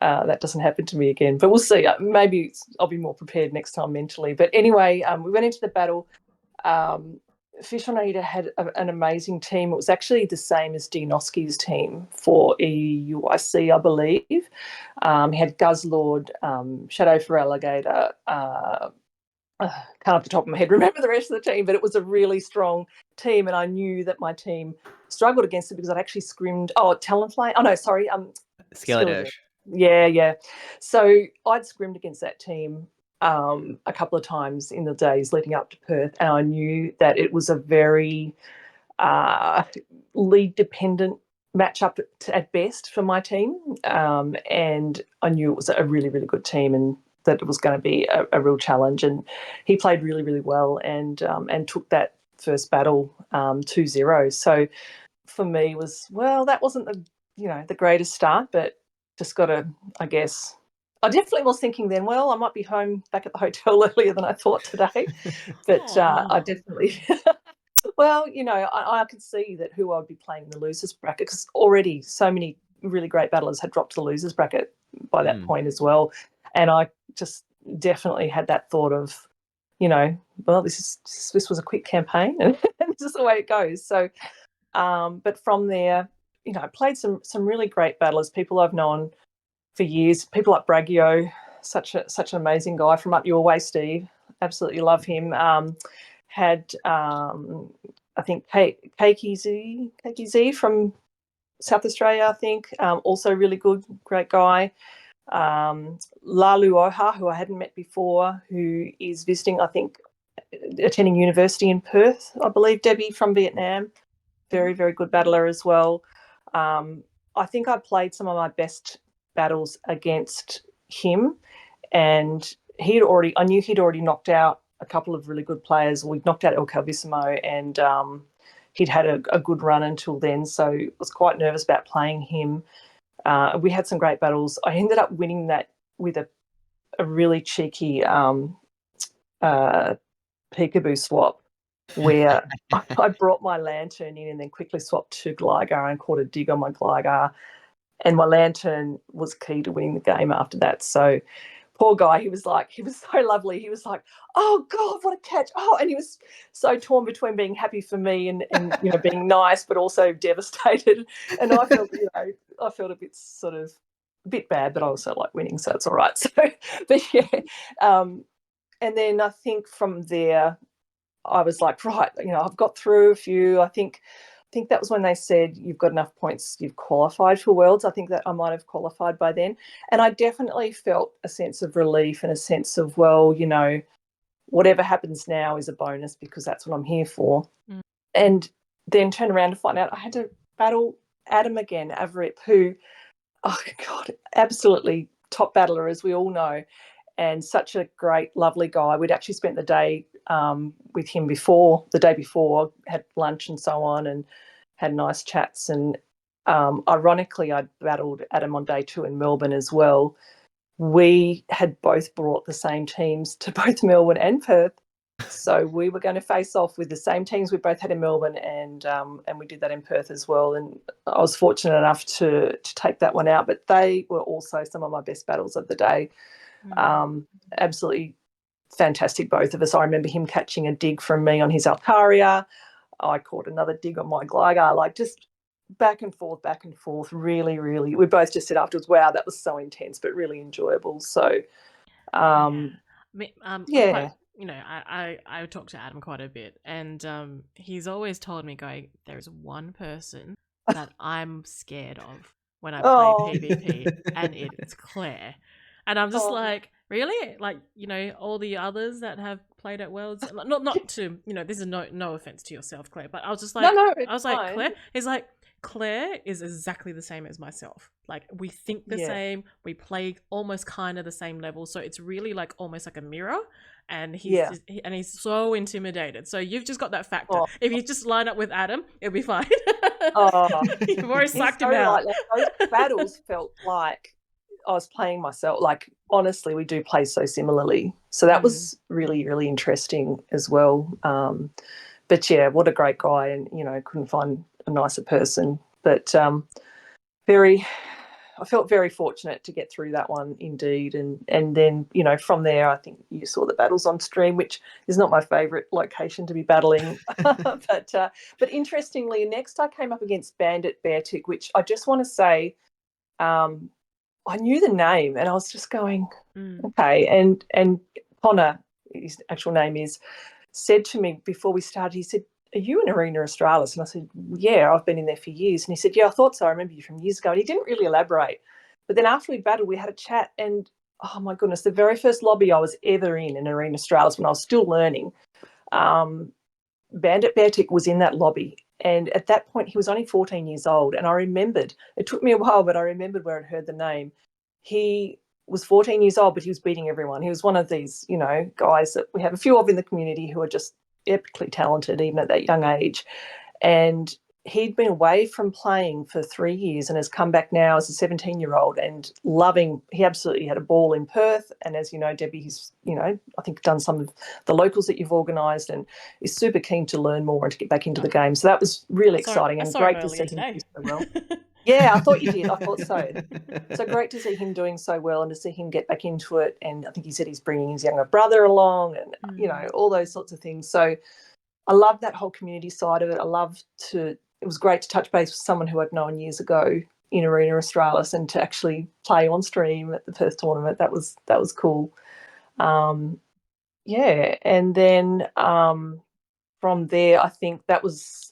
that doesn't happen to me again. But we'll see. Maybe I'll be more prepared next time mentally. But anyway, we went into the battle. Fish on Ada had an amazing team. It was actually the same as Dinosky's team for EUIC, I believe. He had Guzzlord, Shadow for Alligator, can't off the top of my head remember the rest of the team, but it was a really strong team, and I knew that my team struggled against it because I'd actually scrimmed. Oh, Talonflame. Oh no, sorry, Skeledirge. Yeah. So I'd scrimmed against that team a couple of times in the days leading up to Perth, and I knew that it was a very lead dependent matchup at best for my team, and I knew it was a really, really good team, and that it was going to be a real challenge. And he played really, really well, and took that first battle 2-0. So for me that wasn't the greatest start, but just got to, I guess. I definitely was thinking then, well, I might be home back at the hotel earlier than I thought today, but I definitely. Well, I could see that who I would be playing in the losers bracket, because already so many really great battlers had dropped to the losers bracket by that point as well, and I just definitely had that thought of, well, this was a quick campaign, and this is the way it goes. So, but from there, I played some really great battlers, people I've known for years, people like Braggio, such an amazing guy from up your way, Steve. Absolutely love him. Had I think Keiki Z from South Australia, I think, also really good, great guy. Lalu Oha, who I hadn't met before, who is visiting, I think, attending university in Perth, I believe. Debbie from Vietnam, very, very good battler as well. I think I played some of my best battles against him, and I knew he'd already knocked out a couple of really good players. We'd knocked out El Calvissimo, and he'd had a good run until then, so I was quite nervous about playing him. We had some great battles. I ended up winning that with a really cheeky peekaboo swap, where I brought my Lantern in and then quickly swapped to Gligar and caught a dig on my Gligar, and my Lantern was key to winning the game after that. So poor guy, he was so lovely. He was like, oh God, what a catch. Oh, and he was so torn between being happy for me and being nice, but also devastated. And I felt, a bit a bit bad, but I also like winning, so it's all right. So, but yeah. And then I think from there, I was like, right, I've got through a few. I think that was when they said you've got enough points, you've qualified for Worlds. I think that I might have qualified by then. And I definitely felt a sense of relief and a sense of, well, whatever happens now is a bonus because that's what I'm here for. Mm. And then turn around to find out I had to battle Adam again, Averip, who, oh God, absolutely top battler, as we all know, and such a great, lovely guy. We'd actually spent the day with him the day before, had lunch and so on, and had nice chats. And ironically, I'd battled Adam on day 2 in Melbourne as well. We had both brought the same teams to both Melbourne and Perth, so we were going to face off with the same teams we both had in Melbourne, and we did that in Perth as well. And I was fortunate enough to take that one out, but they were also some of my best battles of the day. Absolutely fantastic, both of us. I remember him catching a dig from me on his Altaria. I caught another dig on my Gligar, like just back and forth. Really, really. We both just said afterwards, wow, that was so intense, but really enjoyable. So, yeah. I talk to Adam quite a bit, and he's always told me, going, there's one person that I'm scared of when I play PvP, and it's Claire. And I'm just like, really? Like, all the others that have played at Worlds, not to, this is no offense to yourself, Claire, but I was just like, fine. Claire, he's like, Claire is exactly the same as myself. Like, we think the same, we play almost kind of the same level, so it's really like almost like a mirror. And he's so intimidated. So you've just got that factor. If you just line up with Adam, it'll be fine. You've already psyched him out. Those battles felt like I was playing myself. Like, honestly, we do play so similarly. So that was really, really interesting as well. But yeah, what a great guy, and couldn't find a nicer person. But I felt very fortunate to get through that one, indeed. And then, from there, I think you saw the battles on stream, which is not my favourite location to be battling. But interestingly, next I came up against Bandit Beartick, which I just want to say, I knew the name, and I was just going, okay. And Connor, his actual name is, said to me before we started, he said, "Are you in Arena Australis?" And I said, "Yeah, I've been in there for years." And he said, "Yeah, I thought so. I remember you from years ago." And he didn't really elaborate. But then after we battled, we had a chat, and oh my goodness, the very first lobby I was ever in Arena Australis when I was still learning, Bandit Beartick was in that lobby. And at that point, he was only 14 years old. And I remembered, it took me a while, but I remembered where I'd heard the name. He was 14 years old, but he was beating everyone. He was one of these, guys that we have a few of in the community who are just epically talented, even at that young age. And he'd been away from playing for 3 years and has come back now as a 17-year-old and loving. He absolutely had a ball in Perth. And as you know, Debbie, he's, I think done some of the locals that you've organised and is super keen to learn more and to get back into the game. So that was really exciting and great to see him do so well. Yeah, I thought you did. I thought so. So great to see him doing so well and to see him get back into it. And I think he said he's bringing his younger brother along and, all those sorts of things. So I love that whole community side of it. It was great to touch base with someone who I'd known years ago in Arena Australis and to actually play on stream at the Perth tournament. That was cool. And then from there, I think that was,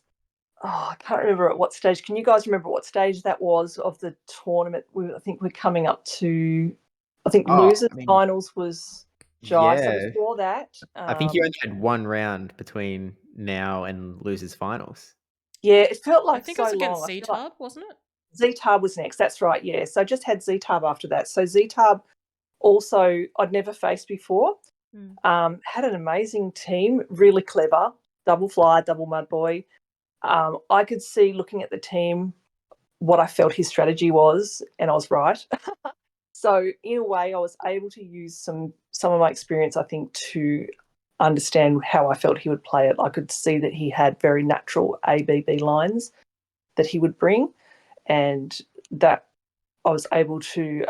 I can't remember at what stage. Can you guys remember what stage that was of the tournament? I think we're coming up to, losers finals was Jai. So before that. I think you only had one round between now and losers finals. Yeah, it felt like I think so it was long. against Z-Tub, wasn't it? Z-Tub was next. That's right, yeah. So I just had Z-Tub after that. So Z-Tub also I'd never faced before. Had an amazing team, really clever, double fly, double mud boy. I could see looking at the team what I felt his strategy was, and I was right. So in a way, I was able to use some of my experience, I think, to understand how I felt he would play it. I could see that he had very natural ABB lines that he would bring, and that I was able to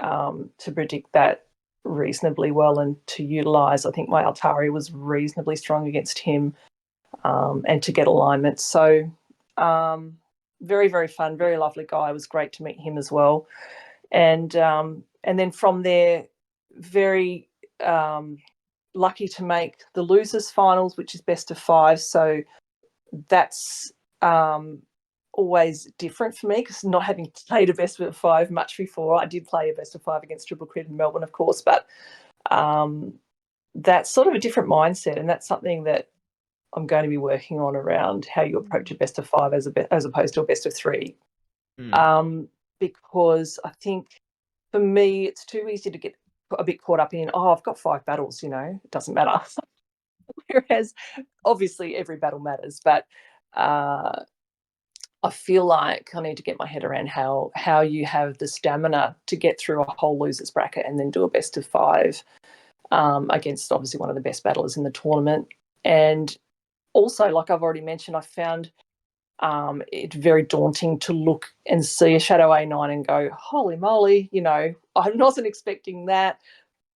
predict that reasonably well and to utilise. I think my Altari was reasonably strong against him, and to get alignment. So very, very fun, very lovely guy. It was great to meet him as well. And then from there, very lucky to make the losers finals, which is best of 5. So that's always different for me because not having played a best of 5 much before. I did play a best of 5 against Triple Crit in Melbourne, of course, but that's sort of a different mindset, and that's something that I'm going to be working on around how you approach a best of 5 as opposed to a best of 3. Because I think for me it's too easy to get a bit caught up in, I've got 5 battles, it doesn't matter. Whereas obviously every battle matters, but I feel like I need to get my head around how you have the stamina to get through a whole losers bracket and then do a best of 5 against obviously one of the best battlers in the tournament. And also, like I've already mentioned, I found it's very daunting to look and see a Shadow A9 and go, holy moly, I wasn't expecting that.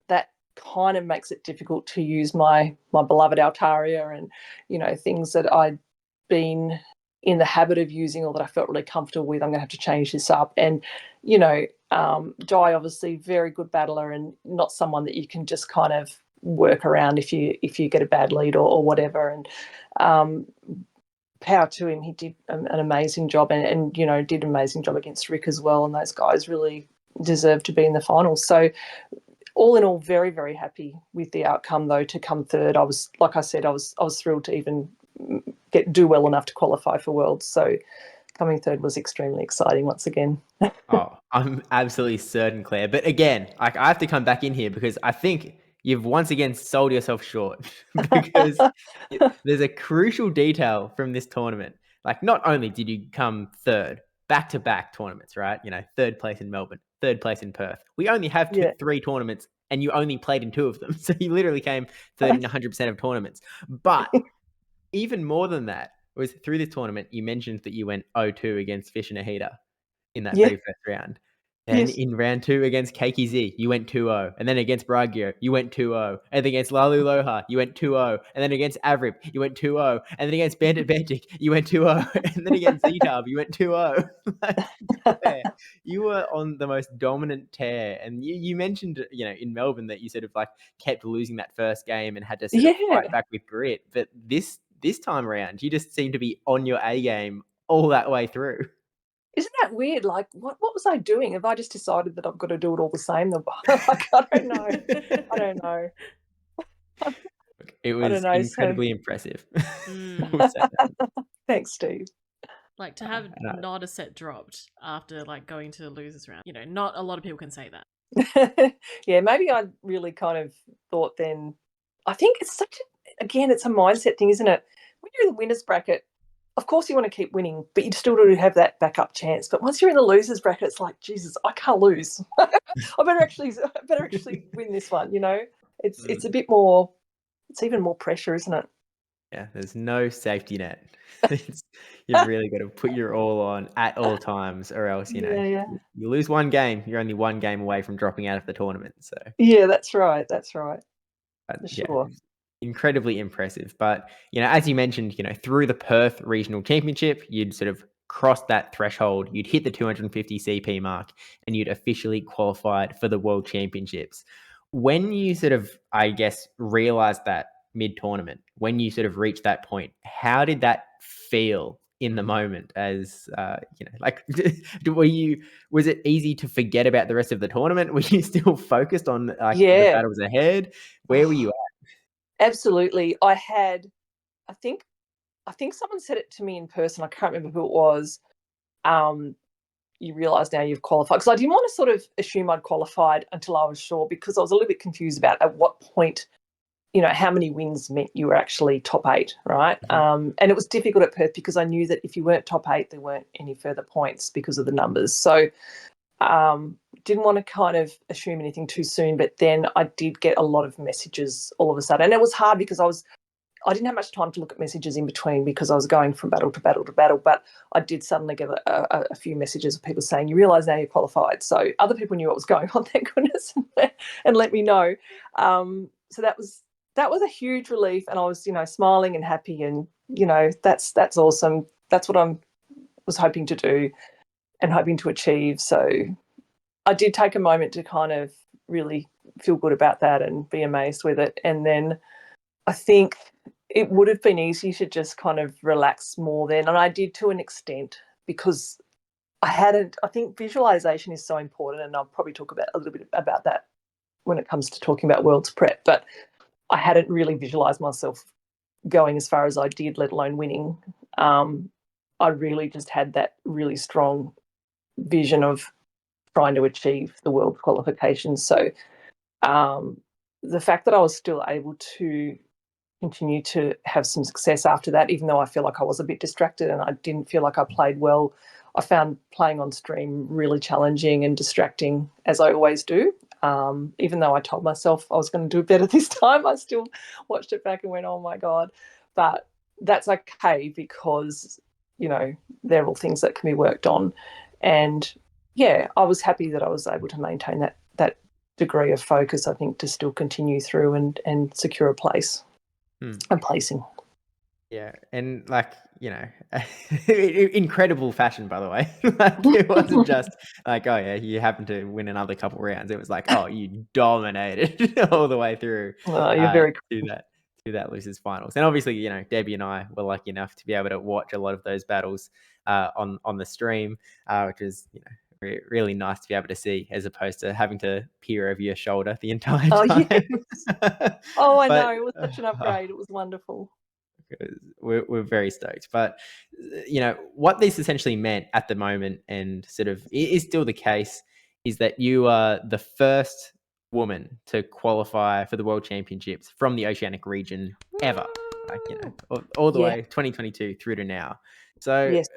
That kind of makes it difficult to use my beloved Altaria and, things that I'd been in the habit of using or that I felt really comfortable with. I'm going to have to change this up. And, Jai, obviously, very good battler and not someone that you can just kind of work around if you get a bad lead or whatever. And power to him. He did an amazing job and did an amazing job against Rick as well. And those guys really deserve to be in the finals. So all in all, very, very happy with the outcome, though, to come third. I was, like I said, I was thrilled to even do well enough to qualify for Worlds. So coming third was extremely exciting once again. Oh, I'm absolutely certain, Claire. But again, I have to come back in here because I think you've once again sold yourself short because there's a crucial detail from this tournament. Like, not only did you come third, back-to-back tournaments, right? Third place in Melbourne, third place in Perth. We only have 3 tournaments and you only played in 2 of them. So you literally came third in 100% of tournaments. But even more than that was through this tournament, you mentioned that you went 0-2 against Fish and Ahita in that very first round. And Yes. in round 2 against KKZ, you went 2-0. And then against Bragio, you went 2-0. And then against Lalu Loha, you went 2-0. And then against Avrip, you went 2-0. And then against Bandit Bantic, you went 2-0. And then against Zetab, you went 2-0. Like, yeah, you were on the most dominant tear. And you mentioned, in Melbourne that you sort of like kept losing that first game and had to sort of fight Yeah. back with grit. But this time around, you just seem to be on your A game all that way through. Isn't that weird? Like, what was I doing? Have I just decided that I've got to do it all the same? Like, I don't know. I don't know. It I don't was know. So, incredibly impressive. Mm. We'll say that. thanks, Steve. Like to have And not a set dropped after like going to the losers round. Not a lot of people can say that. Yeah, maybe I really kind of thought then. I think it's it's a mindset thing, isn't it? When you're in the winners bracket, of course you want to keep winning, but you still do have that backup chance. But once you're in the losers bracket, it's like, Jesus, I can't lose. I better actually win this one. It's a bit more. It's even more pressure, isn't it? yeah, there's no safety net. You've really got to put your all on at all times, or else, Yeah. you lose one game, you're only one game away from dropping out of the tournament. So, Yeah, that's right. That's right. For yeah, sure. incredibly impressive. But, as you mentioned, through the Perth Regional Championship, you'd sort of crossed that threshold, you'd hit the 250 CP mark, and you'd officially qualified for the World Championships. When you sort of, I guess, realized that mid-tournament, when you sort of reached that point, how did that feel in the moment? As like, was it easy to forget about the rest of the tournament? Were you still focused on like the Yeah. battles ahead? Where were you at? Absolutely. I think someone said it to me in person. I can't remember who it was. You realise now you've qualified, because I didn't want to sort of assume I'd qualified until I was sure, because I was a little bit confused about at what point, how many wins meant you were actually top 8, right? Mhm. And it was difficult at Perth because I knew that if you weren't top 8, there weren't any further points because of the numbers. So didn't want to kind of assume anything too soon, but then I did get a lot of messages all of a sudden, and it was hard because I didn't have much time to look at messages in between because I was going from battle to battle to battle. But I did suddenly get a few messages of people saying, "You realise now you're qualified." So other people knew what was going on, thank goodness, and let me know. So that was a huge relief, and I was smiling and happy, and that's awesome. That's what I was hoping to do and hoping to achieve. So I did take a moment to kind of really feel good about that and be amazed with it, and then I think it would have been easy to just kind of relax more then, and I did to an extent, because I think visualization is so important, and I'll probably talk about a little bit about that when it comes to talking about Worlds Prep, but I hadn't really visualized myself going as far as I did, let alone winning. I really just had that really strong vision of trying to achieve the world qualifications. So the fact that I was still able to continue to have some success after that, even though I feel like I was a bit distracted and I didn't feel like I played well. I found playing on stream really challenging and distracting, as I always do. Even though I told myself I was going to do better this time, I still watched it back and went, oh my God. But that's okay, because, they're all things that can be worked on. And yeah, I was happy that I was able to maintain that degree of focus, I think, to still continue through and secure a place. And placing. Yeah, and like, incredible fashion, by the way. Like, it wasn't just like, oh yeah, you happened to win another couple rounds. It was like, oh, you dominated all the way through You're very to that losers finals. And obviously, Debbie and I were lucky enough to be able to watch a lot of those battles on the stream, which is really nice to be able to see, as opposed to having to peer over your shoulder the entire Oh, time. yes. Oh, I But know. It was such an upgrade. It was wonderful. we're very stoked. But what this essentially meant at the moment, and sort of is still the case, is that you are the first woman to qualify for the World Championships from the Oceanic region ever. Like, all the Yeah. way 2022 through to now. So Yes.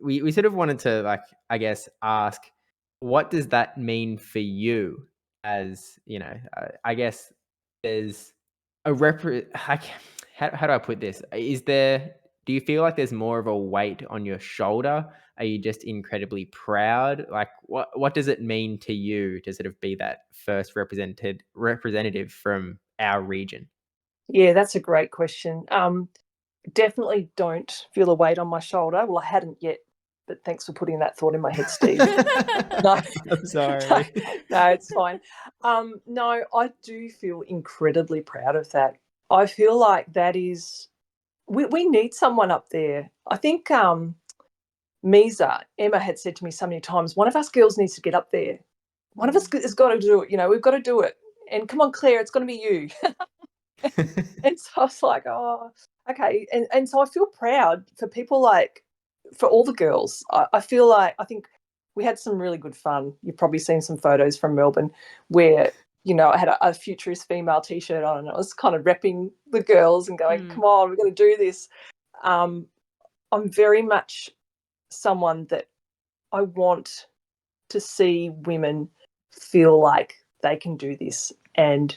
we sort of wanted to, like, I guess, ask, what does that mean for you? As I guess there's a how do I put this? Is there do you feel like there's more of a weight on your shoulder? Are you just incredibly proud? Like, what does it mean to you to sort of be that first representative from our region? Yeah, that's a great question. Definitely don't feel a weight on my shoulder. Well, I hadn't yet, but thanks for putting that thought in my head, Steve. No, I'm sorry. no, it's fine. No, I do feel incredibly proud of that. I feel like that is we need someone up there. I think Emma had said to me so many times, one of us girls needs to get up there. One of us has got to do it. We've got to do it. And come on, Claire, it's going to be you. And so I was like, oh, okay. And so I feel proud for people for all the girls. I feel like, I think we had some really good fun. You've probably seen some photos from Melbourne where, I had a futurist female t-shirt on and I was kind of repping the girls and going, come on, we're going to do this. I'm very much someone that I want to see women feel like they can do this. And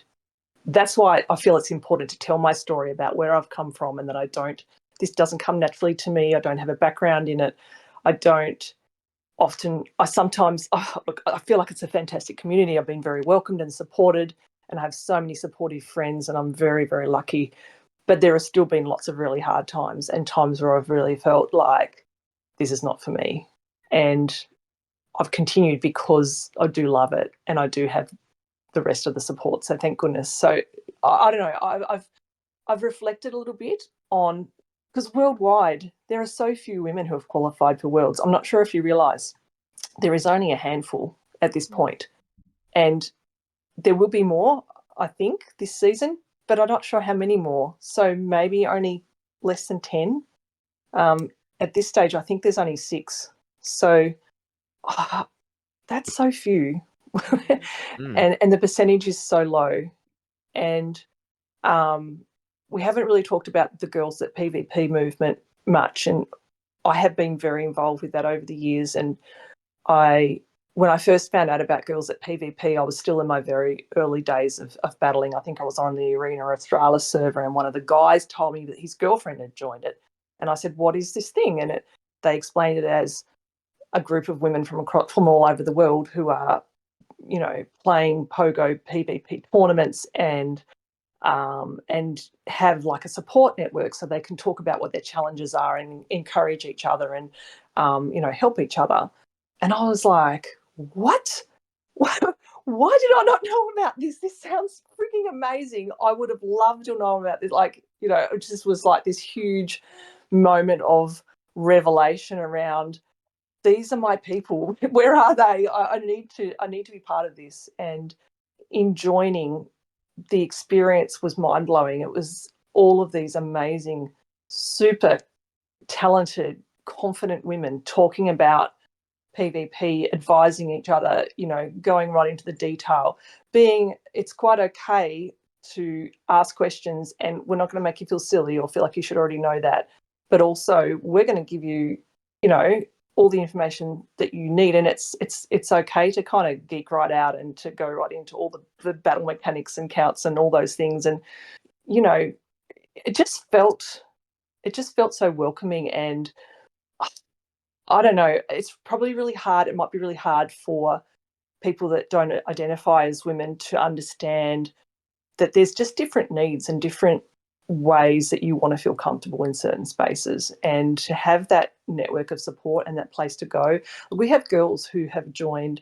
that's why I feel it's important to tell my story about where I've come from and that this doesn't come naturally to me. I don't have a background in it. I sometimes, look, I feel like it's a fantastic community. I've been very welcomed and supported and I have so many supportive friends and I'm very, very lucky. But there have still been lots of really hard times and times where I've really felt like this is not for me. And I've continued because I do love it and I do have the rest of the support. So thank goodness. So I don't know. I've reflected a little bit on, because worldwide there are so few women who have qualified for Worlds. I'm not sure if you realise there is only a handful at this point, and there will be more, I think, this season, but I'm not sure how many more. So maybe only less than 10. At this stage, I think there's only 6. So that's so few. And the percentage is so low. And we haven't really talked about the Girls at PvP movement much. And I have been very involved with that over the years. And when I first found out about Girls at PvP, I was still in my very early days of battling. I think I was on the Arena Australis server and one of the guys told me that his girlfriend had joined it. And I said, what is this thing? And they explained it as a group of women from all over the world who are, playing Pogo PvP tournaments and have like a support network so they can talk about what their challenges are and encourage each other and, help each other. And I was like, what? Why did I not know about this? This sounds freaking amazing. I would have loved to know about this. It just was like this huge moment of revelation around, these are my people. Where are they? I need to be part of this. And in joining, the experience was mind-blowing. It was all of these amazing, super talented, confident women talking about PvP, advising each other, going right into the detail. It's quite okay to ask questions and we're not going to make you feel silly or feel like you should already know that. But also we're going to give you, all the information that you need. And it's okay to kind of geek right out and to go right into all the battle mechanics and counts and all those things. And, it just felt so welcoming. And I don't know, it's probably really hard. It might be really hard for people that don't identify as women to understand that there's just different needs and different ways that you want to feel comfortable in certain spaces, and to have that network of support and that place to go. We have girls who have joined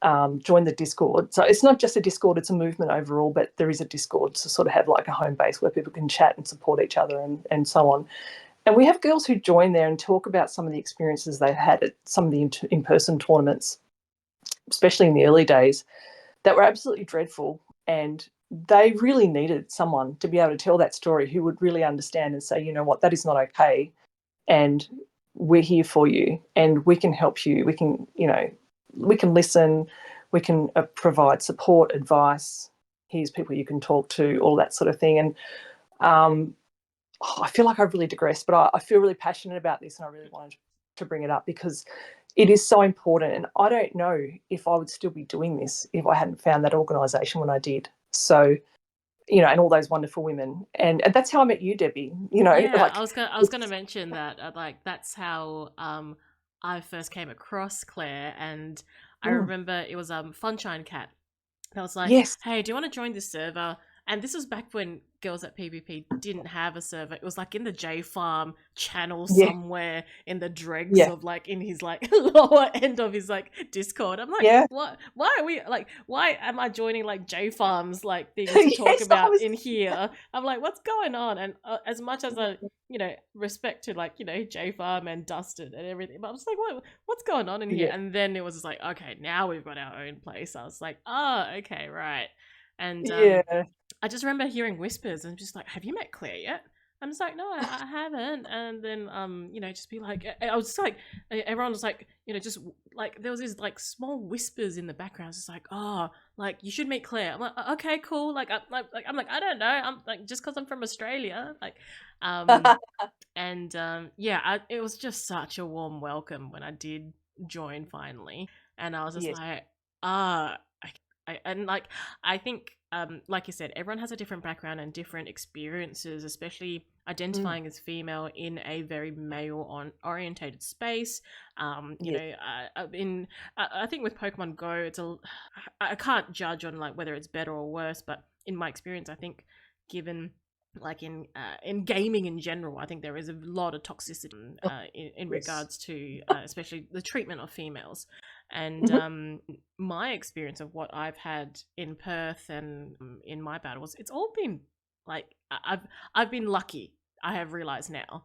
the Discord. So it's not just a Discord, it's a movement overall, but there is a Discord to sort of have like a home base where people can chat and support each other and so on. And we have girls who join there and talk about some of the experiences they've had at some of the in-person tournaments, especially in the early days, that were absolutely dreadful. And they really needed someone to be able to tell that story who would really understand and say, you know what, that is not okay. And we're here for you and we can help you. We can, we can listen, we can provide support, advice. Here's people you can talk to, all that sort of thing. And I feel like I've really digressed, but I feel really passionate about this and I really wanted to bring it up because it is so important. And I don't know if I would still be doing this if I hadn't found that organisation when I did. So and all those wonderful women. And that's how I met you, Debbie. Yeah, Like, I was gonna mention that like that's how I first came across Claire, and I mm, remember it was Funshine Cat. And I was like, yes, hey, do you want to join this server? And this was back when girls at PvP didn't have a server. It was like in the J Farm channel yeah, somewhere in the dregs yeah, of like in his like lower end of his like Discord. I'm like, yeah. what? Why are we like? Why am I joining like J Farms like things to talk Yes, I about was. in here? I'm like, what's going on? And as much as I respect to like J Farm and Dustin and everything, but I'm just like, what's going on in here? Yeah, And then it was just like, okay, now we've got our own place. I was like, oh, okay, right. And yeah, I just remember hearing whispers and just like, have you met Claire yet? I'm just like, no, I haven't. And then, just be like, I was just like, everyone was like, just like, there was these like small whispers in the background. It's just like, oh, like you should meet Claire. I'm like, okay, cool. I'm like, I don't know. I'm like, just because I'm from Australia, like, um, and yeah, it was just such a warm welcome when I did join finally, and I was just yes, like, ah, and like I think, like you said, everyone has a different background and different experiences, especially mm, identifying as female in a very male on orientated space. yes, I think with Pokemon Go, I can't judge on like whether it's better or worse, but in my experience, I think given like in gaming in general, I think there is a lot of toxicity in yes. regards to especially the treatment of females. And Mhm, my experience of what I've had in Perth and in my battles, it's all been like I've been lucky. I have realized now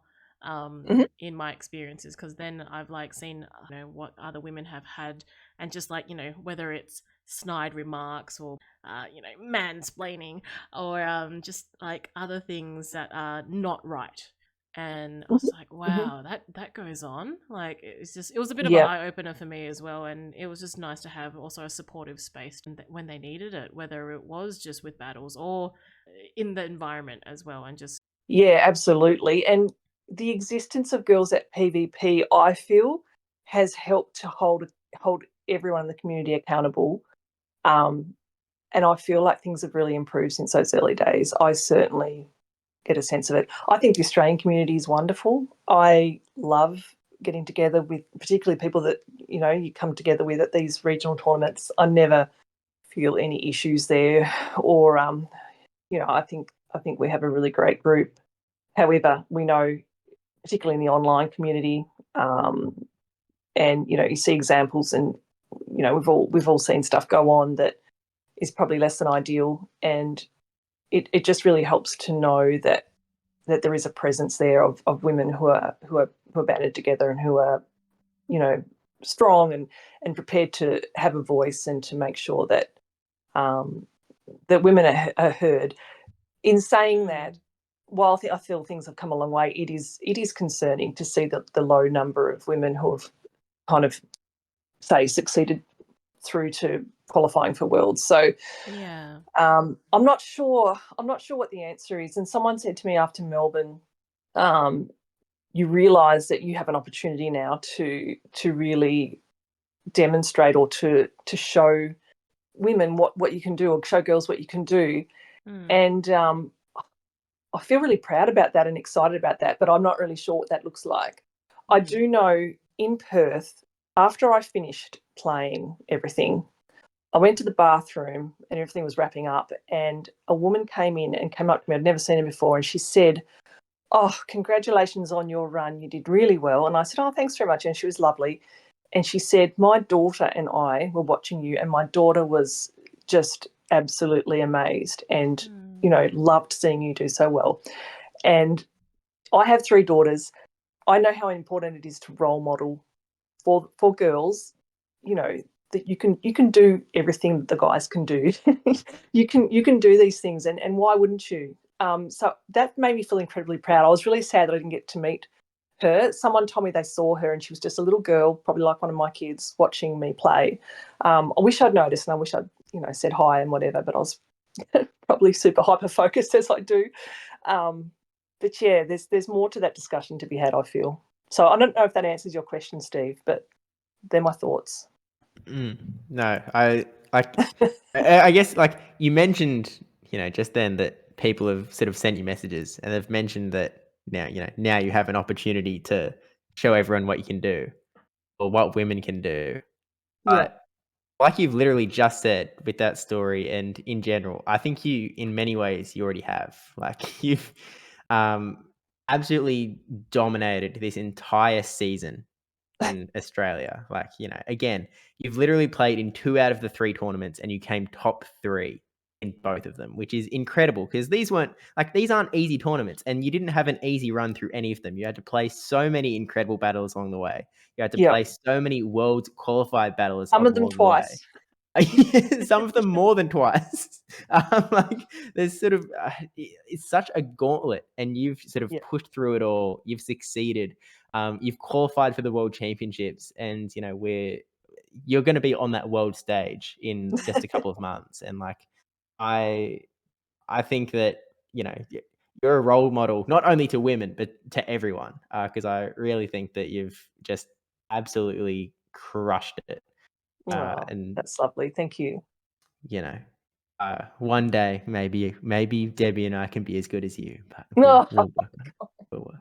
mhm, in my experiences, because then I've like seen what other women have had, and just like whether it's snide remarks or mansplaining or just like other things that are not right. And I mhm, was like, mhm. wow, that goes on. Like it was a bit of an Yeah, eye opener for me as well, and it was just nice to have also a supportive space when they needed it, whether it was just with battles or in the environment as well, and just yeah, absolutely. And the existence of girls at PvP, I feel, has helped to hold everyone in the community accountable. Um, and I feel like things have really improved since those early days. I certainly get a sense of it. I think the Australian community is wonderful. I love getting together with particularly people that you come together with at these regional tournaments. I never feel any issues there, or I think we have a really great group. However, we know, particularly in the online community, um, and you see examples, and we've all seen stuff go on that is probably less than ideal, and it just really helps to know that there is a presence there of women who are banded together and who are you know strong and prepared to have a voice and to make sure um, that women are heard. In saying that, mm, while I feel things have come a long way, it is concerning to see the low number of women who have kind of say succeeded through to qualifying for Worlds. So yeah. I'm not sure. I'm not sure what the answer is. And someone said to me after Melbourne, um, you realise that you have an opportunity now to really demonstrate or to show women what you can do, or show girls what you can do. Mm, And I feel really proud about that and excited about that, but I'm not really sure what that looks like. I mm, do know in Perth, after I finished playing everything, I went to the bathroom and everything was wrapping up, and a woman came in and came up to me. I'd never seen her before, and she said, "Oh, congratulations on your run. You did really well." And I said, "Oh, thanks very much." And she was lovely. And she said, "My daughter and I were watching you, and my daughter was just absolutely amazed and, mm, loved seeing you do so well." And I have three daughters. I know how important it is to role model for girls, you know, that you can do everything that the guys can do. You can do these things, and why wouldn't you? So that made me feel incredibly proud. I was really sad that I didn't get to meet her. Someone told me they saw her and she was just a little girl, probably like one of my kids, watching me play. I wish I'd noticed, and I wish I'd said hi and whatever, but I was probably super hyper focused as I do. Um, but yeah, there's more to that discussion to be had, I feel. So I don't know if that answers your question, Steve, but they're my thoughts. No, I like. I guess like you mentioned just then that people have sort of sent you messages and they've mentioned that now you have an opportunity to show everyone what you can do or what women can do. Yeah. But like you've literally just said with that story and in general, I think in many ways, you already have. Like you've absolutely dominated this entire season in Australia. Like, again, you've literally played in 2 out of the 3 tournaments and you came top 3 in both of them, which is incredible because these aren't easy tournaments and you didn't have an easy run through any of them. You had to play so many incredible battles along the way. You had to Yeah. play so many world qualified battles Some of them along the way. twice. Some of them more than twice. There's sort of it's such a gauntlet, and you've sort of Yeah. pushed through it all. You've succeeded. You've qualified for the World Championships, and you're going to be on that world stage in just a couple of months. And I think that you're a role model not only to women but to everyone, because I really think that you've just absolutely crushed it. Oh, And that's lovely. Thank you. one day maybe Debbie and I can be as good as you, but No. we'll work on it. We'll work.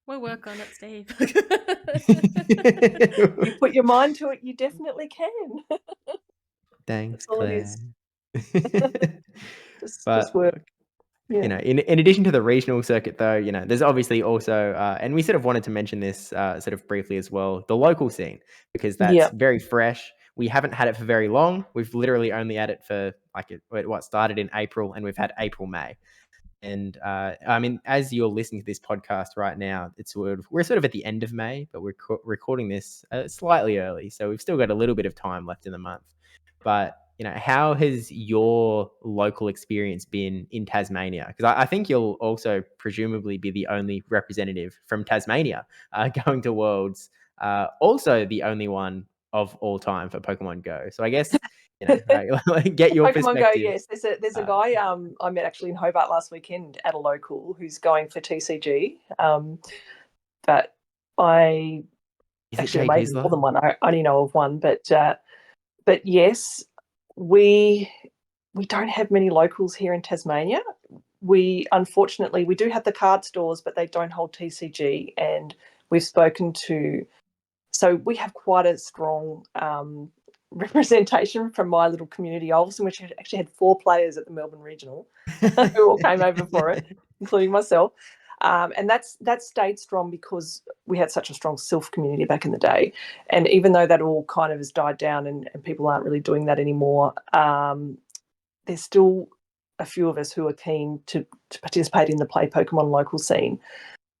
We'll work on it, Steve. You put your mind to it, you definitely can. Thanks, That's all it Claire. is. But Just work. look, Yeah. in addition to the regional circuit, though, there's obviously also, and we sort of wanted to mention this sort of briefly as well, the local scene, because that's Yeah. very fresh. We haven't had it for very long. We've literally only had it for what started in April, and we've had April, May. And I mean, as you're listening to this podcast right now, we're sort of at the end of May, but we're recording this slightly early, so we've still got a little bit of time left in the month. But how has your local experience been in Tasmania? Because I think you'll also presumably be the only representative from Tasmania going to Worlds. Also, the only one of all time for Pokemon Go. So I guess get your Pokemon Go, perspective. yes. There's a guy I met actually in Hobart last weekend at a local who's going for TCG. But I Is it actually Jay maybe more Kisler? than one. I only know of one, but yes, we don't have many locals here in Tasmania. Unfortunately we do have the card stores, but they don't hold TCG, and we've spoken to. So we have quite a strong representation from my little community, Ulverstone, which actually had 4 players at the Melbourne Regional who all came over for it, including myself. And that stayed strong because we had such a strong Sylph community back in the day. And even though that all kind of has died down and people aren't really doing that anymore, there's still a few of us who are keen to participate in the Play Pokemon local scene.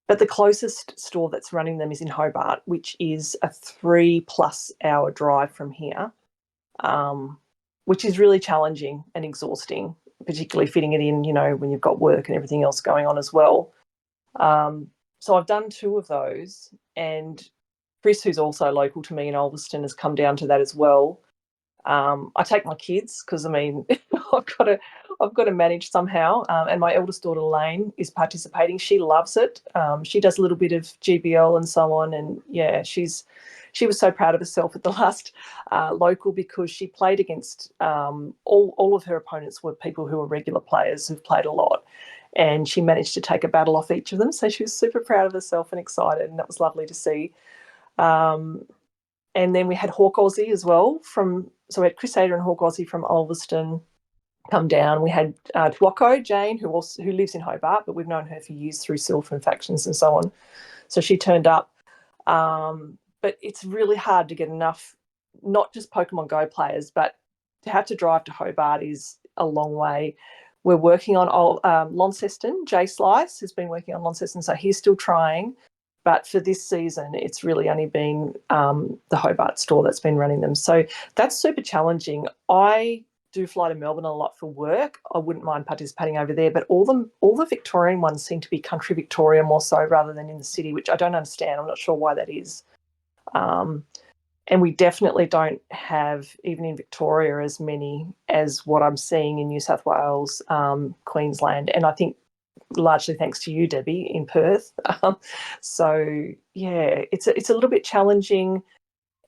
But the closest store that's running them is in Hobart, which is a 3+ hour drive from here, which is really challenging and exhausting, particularly fitting it in, when you've got work and everything else going on as well. So I've done 2 of those, and Chris, who's also local to me in Ulverstone, has come down to that as well. I take my kids because I've got to manage somehow. And my eldest daughter Lane is participating. She loves it. She does a little bit of GBL and so on. And yeah, she was so proud of herself at the last local because she played against all of her opponents were people who are regular players who've played a lot. And she managed to take a battle off each of them. So she was super proud of herself and excited. And that was lovely to see. And then we had Hawk Aussie as well so we had Crusader and Hawk Aussie from Ulverstone come down. We had Tuoko, Jane, who lives in Hobart, but we've known her for years through Sylph and factions and so on. So she turned up. But it's really hard to get enough, not just Pokemon Go players, but to have to drive to Hobart is a long way. We're working on Launceston. Jay Slice has been working on Launceston, so he's still trying. But for this season, it's really only been the Hobart store that's been running them. So that's super challenging. I do fly to Melbourne a lot for work. I wouldn't mind participating over there, but all the Victorian ones seem to be country Victoria more so rather than in the city, which I don't understand. I'm not sure why that is. And we definitely don't have, even in Victoria, as many as what I'm seeing in New South Wales, Queensland, and I think largely thanks to you, Debbie, in Perth. So yeah, it's a little bit challenging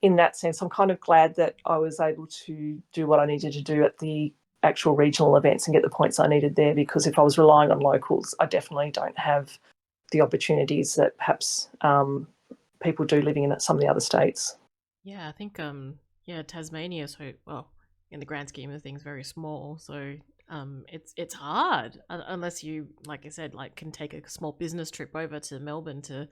in that sense. I'm kind of glad that I was able to do what I needed to do at the actual regional events and get the points I needed there, because if I was relying on locals, I definitely don't have the opportunities that perhaps people do living in some of the other states. Yeah, I think Tasmania is well, in the grand scheme of things, very small. So it's hard unless you, like I said, like can take a small business trip over to Melbourne to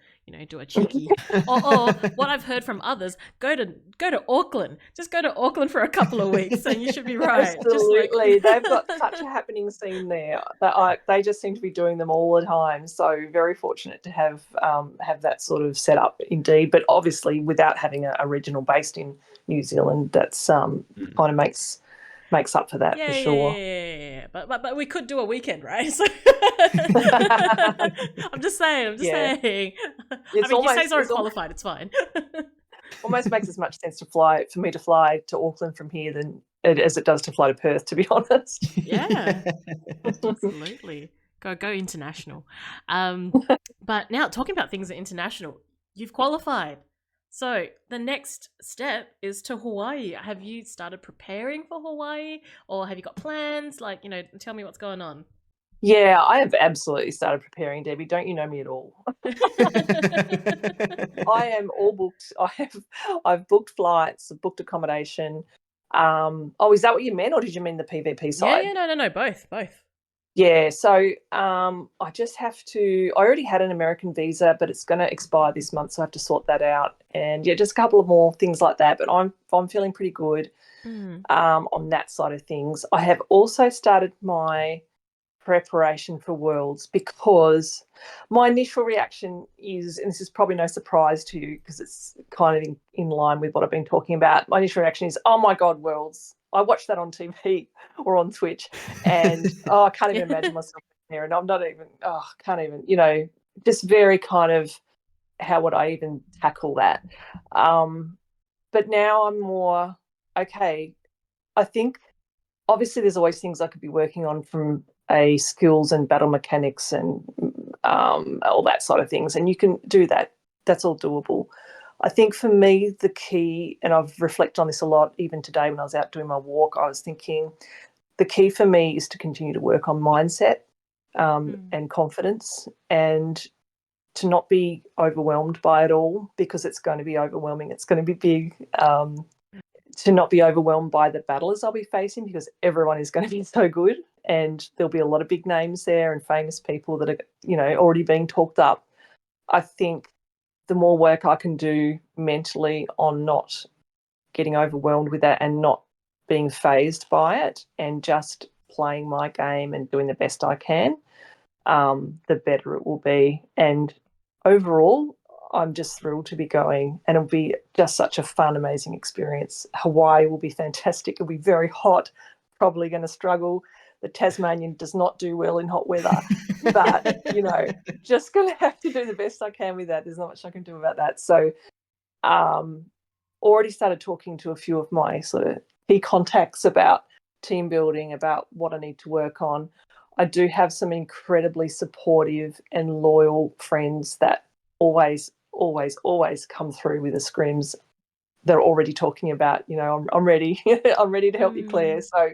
do a cheeky or what I've heard from others, go to Auckland. Just go to Auckland for a couple of weeks, and you should be right. Absolutely, they've got such a happening scene there that they just seem to be doing them all the time. So very fortunate to have that sort of set up indeed. But obviously, without having a regional based in New Zealand, that's kind of makes up for that for sure. Yeah. But we could do a weekend, right? So I'm just saying. You say it's already qualified. It's fine. Almost makes as much sense for me to fly to Auckland from here as it does to fly to Perth, to be honest. Yeah, absolutely. Go international. But now talking about things that are international, you've qualified. So the next step is to Hawaii. Have you started preparing for Hawaii, or have you got plans? Like, tell me what's going on. Yeah, I have absolutely started preparing, Debbie. Don't you know me at all? I am all booked. I've booked flights, I've booked accommodation. Is that what you meant, or did you mean the PVP side? Yeah, no, both. Yeah, so I just have to. I already had an American visa, but it's going to expire this month, so I have to sort that out. And yeah, just a couple of more things like that. But I'm feeling pretty good on that side of things. I have also started my preparation for Worlds, because my initial reaction is, and this is probably no surprise to you because it's kind of in line with what I've been talking about, my initial reaction is, oh my God, Worlds. I watched that on TV or on Twitch, and I can't even imagine myself there, and I'm not even, can't even, just very kind of, how would I even tackle that? But now I'm more, okay, I think obviously there's always things I could be working on from a skills and battle mechanics and all that sort of things, and you can do that. That's all doable. I think for me, the key, and I've reflected on this a lot even today when I was out doing my walk, I was thinking the key for me is to continue to work on mindset and confidence, and to not be overwhelmed by it all, because it's going to be overwhelming. It's going to be big. To not be overwhelmed by the battlers I'll be facing, because everyone is going to be so good, and there'll be a lot of big names there and famous people that are, already being talked up. I think the more work I can do mentally on not getting overwhelmed with that and not being fazed by it and just playing my game and doing the best I can, the better it will be. And overall, I'm just thrilled to be going, and it'll be just such a fun, amazing experience. Hawaii will be fantastic. It'll be very hot, probably going to struggle. The Tasmanian does not do well in hot weather, but, just going to have to do the best I can with that. There's not much I can do about that. So already started talking to a few of my sort of key contacts about team building, about what I need to work on. I do have some incredibly supportive and loyal friends that always come through with the scrims. They're already talking about, I'm ready. I'm ready to help you, Claire. So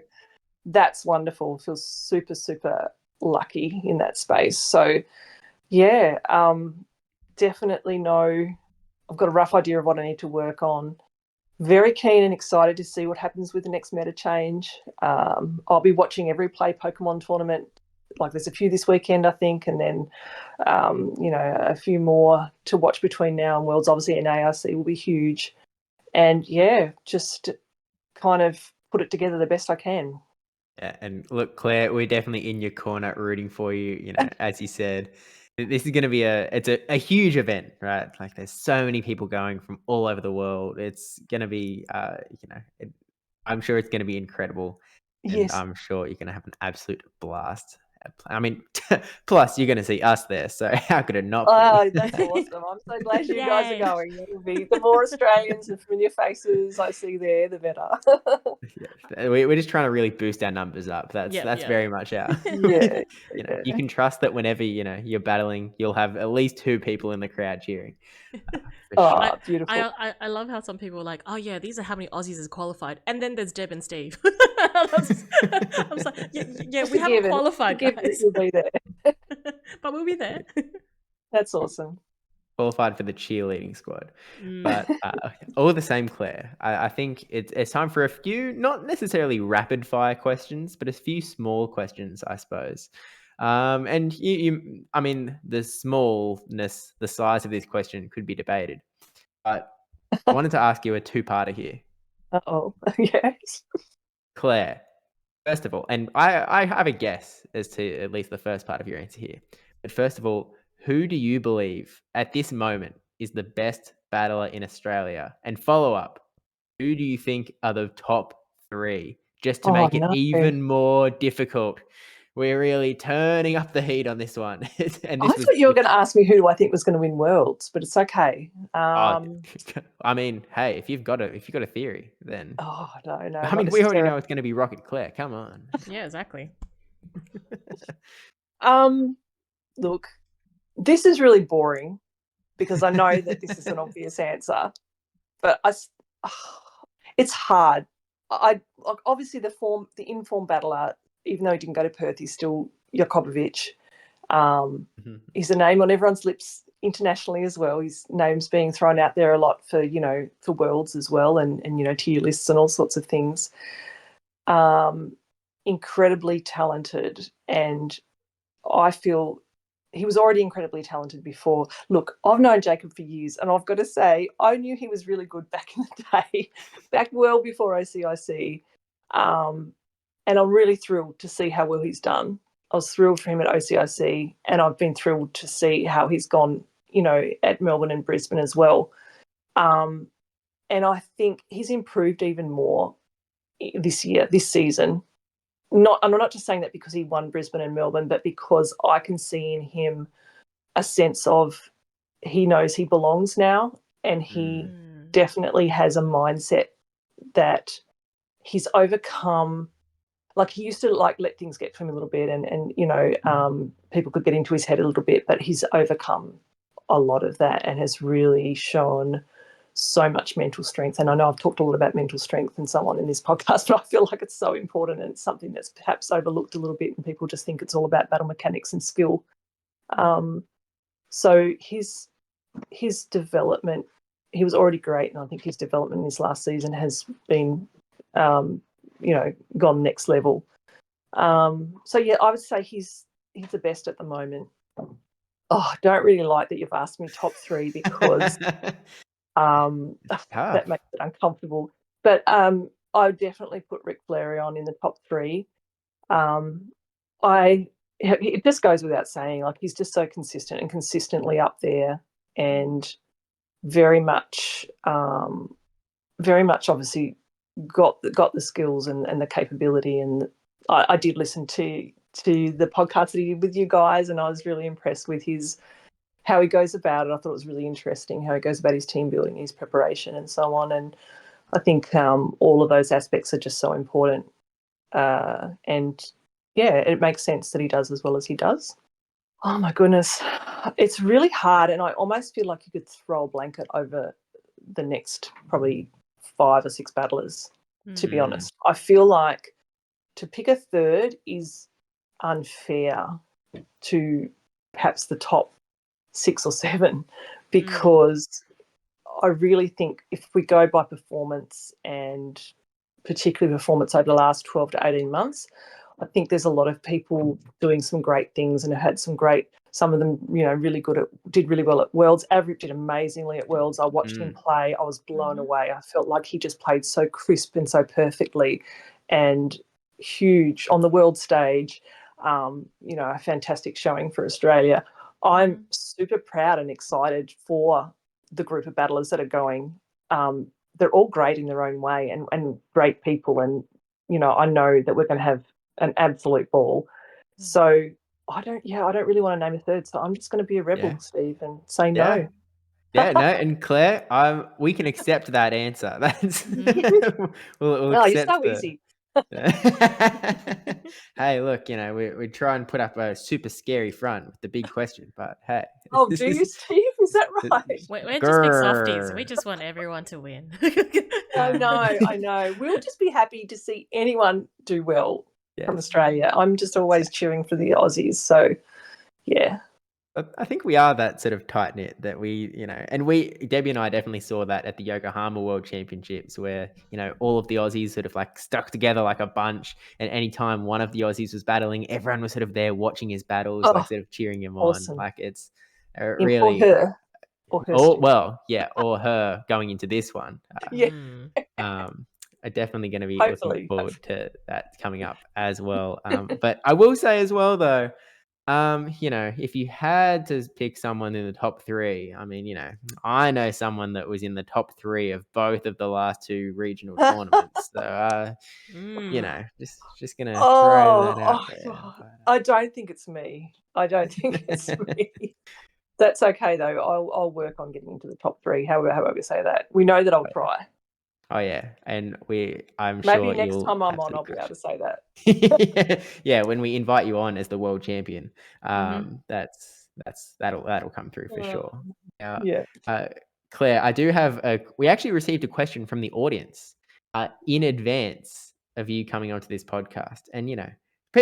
that's wonderful. Feel super, super lucky in that space. So yeah, definitely know I've got a rough idea of what I need to work on. Very keen and excited to see what happens with the next meta change. I'll be watching every Play Pokemon tournament. Like, there's a few this weekend, I think, and then, a few more to watch between now and Worlds. Obviously, an ARC will be huge. And, yeah, just kind of put it together the best I can. Yeah, and look, Claire, we're definitely in your corner rooting for you. As you said, this is going to be a huge event, right? Like, there's so many people going from all over the world. It's going to be, I'm sure it's going to be incredible. And Yes. I'm sure you're going to have an absolute blast. I mean, plus you're going to see us there, so how could it not be? Oh, that's awesome. I'm so glad you guys are going. It'll be, the more Australians and familiar faces I see there, the better. Yeah, we're just trying to really boost our numbers up. That's very much our. Yeah. You can trust that whenever you're battling, you'll have at least 2 people in the crowd cheering. Sure. Beautiful. I love how some people are like, oh yeah, these are how many Aussies is qualified, and then there's Deb and Steve. I was like, yeah, we haven't qualified, guys, You'll be there. but we'll be there. That's awesome. Qualified for the cheerleading squad. But all the same, Claire, I think it's time for a few, not necessarily rapid fire questions, but a few small questions, I suppose. And I mean, the smallness, the size of this question could be debated. But I wanted to ask you a two-parter here. Uh-oh. Yes. Claire, first of all, and I have a guess as to at least the first part of your answer here. But first of all, who do you believe at this moment is the best battler in Australia? And follow up, who do you think are the top 3? Just to make it even more difficult. We're really turning up the heat on this one. And I thought you were going to ask me who do I think was going to win Worlds, but it's okay. I mean, hey, if you've got a theory, then no. I mean, we already know it's going to be RocketClare. Come on. Yeah, exactly. Look, this is really boring because I know that this is an obvious answer, but it's hard. Obviously the informed battler, even though he didn't go to Perth, he's still Jakobovic. He's a name on everyone's lips internationally as well. His name's being thrown out there a lot for Worlds as well, and tier lists and all sorts of things. Incredibly talented, and I feel he was already incredibly talented before. Look, I've known Jacob for years, and I've got to say, I knew he was really good back in the day, back well before OCIC. And I'm really thrilled to see how well he's done. I was thrilled for him at OCIC, and I've been thrilled to see how he's gone, at Melbourne and Brisbane as well. And I think he's improved even more this season. I'm not just saying that because he won Brisbane and Melbourne, but because I can see in him a sense of he knows he belongs now, and he definitely has a mindset that he's overcome. Like, he used to let things get to him a little bit, and people could get into his head a little bit, but he's overcome a lot of that and has really shown so much mental strength. And I know I've talked a lot about mental strength and so on in this podcast, but I feel like it's so important, and it's something that's perhaps overlooked a little bit, and people just think it's all about battle mechanics and skill. So his development, he was already great, and I think his development in this last season has been, gone next level. So yeah, I would say he's the best at the moment. I don't really like that you've asked me top 3 because that makes it uncomfortable. But I would definitely put Rick Flareon in the top 3. It just goes without saying, he's just so consistent and consistently up there, and very much obviously got the skills and the capability. And I did listen to the podcast that he did with you guys, and I was really impressed with how he goes about it. I thought it was really interesting how he goes about his team building, his preparation, and so on. And I think all of those aspects are just so important. And yeah, it makes sense that he does as well as he does. Oh my goodness, it's really hard, and I almost feel like you could throw a blanket over the next probably 5 or 6 battlers, to be honest. I feel like to pick a third is unfair to perhaps the top 6 or 7, because I really think if we go by performance, and particularly performance over the last 12 to 18 months, I think there's a lot of people doing some great things and have had some of them, did really well at Worlds. Average did amazingly at Worlds. I watched him play. I was blown away. I felt like he just played so crisp and so perfectly, and huge on the world stage. A fantastic showing for Australia. I'm super proud and excited for the group of battlers that are going. They're all great in their own way, and great people. And, I know that we're going to have an absolute ball. So I don't really want to name a third. So I'm just going to be a rebel, Steve, and say no. Yeah, no, and Claire, we can accept that answer. That's we'll accept you're so easy. Hey, look, we try and put up a super scary front with the big question, but hey. Oh, do you, Steve? Is that right? We're just big softies. We just want everyone to win. I know. We'll just be happy to see anyone do well from Yes. Australia. I'm just always cheering for the Aussies. So, yeah. I think we are that sort of tight knit that we, and Debbie and I definitely saw that at the Yokohama World Championships where, all of the Aussies sort of like stuck together like a bunch. And anytime one of the Aussies was battling, everyone was sort of there watching his battles, like sort of cheering him on. Awesome. Like it's Or really, her. Or her. or her going into this one. Yeah. I'm definitely going to be Hopefully. looking forward to that coming up as well. But I will say as well, though, if you had to pick someone in the top three, I mean, I know someone that was in the top three of both of the last two regional tournaments. So, just gonna throw that out there. I don't think it's me. I don't think it's me. That's okay though. I'll work on getting into the top three. However we say that, we know that I'll try. Oh yeah, and I'm maybe sure next time I'm on, absolutely I'll be able to say that. Yeah, when we invite you on as the world champion, that'll come through for sure. Yeah. Claire, I do have we actually received a question from the audience in advance of you coming onto this podcast, and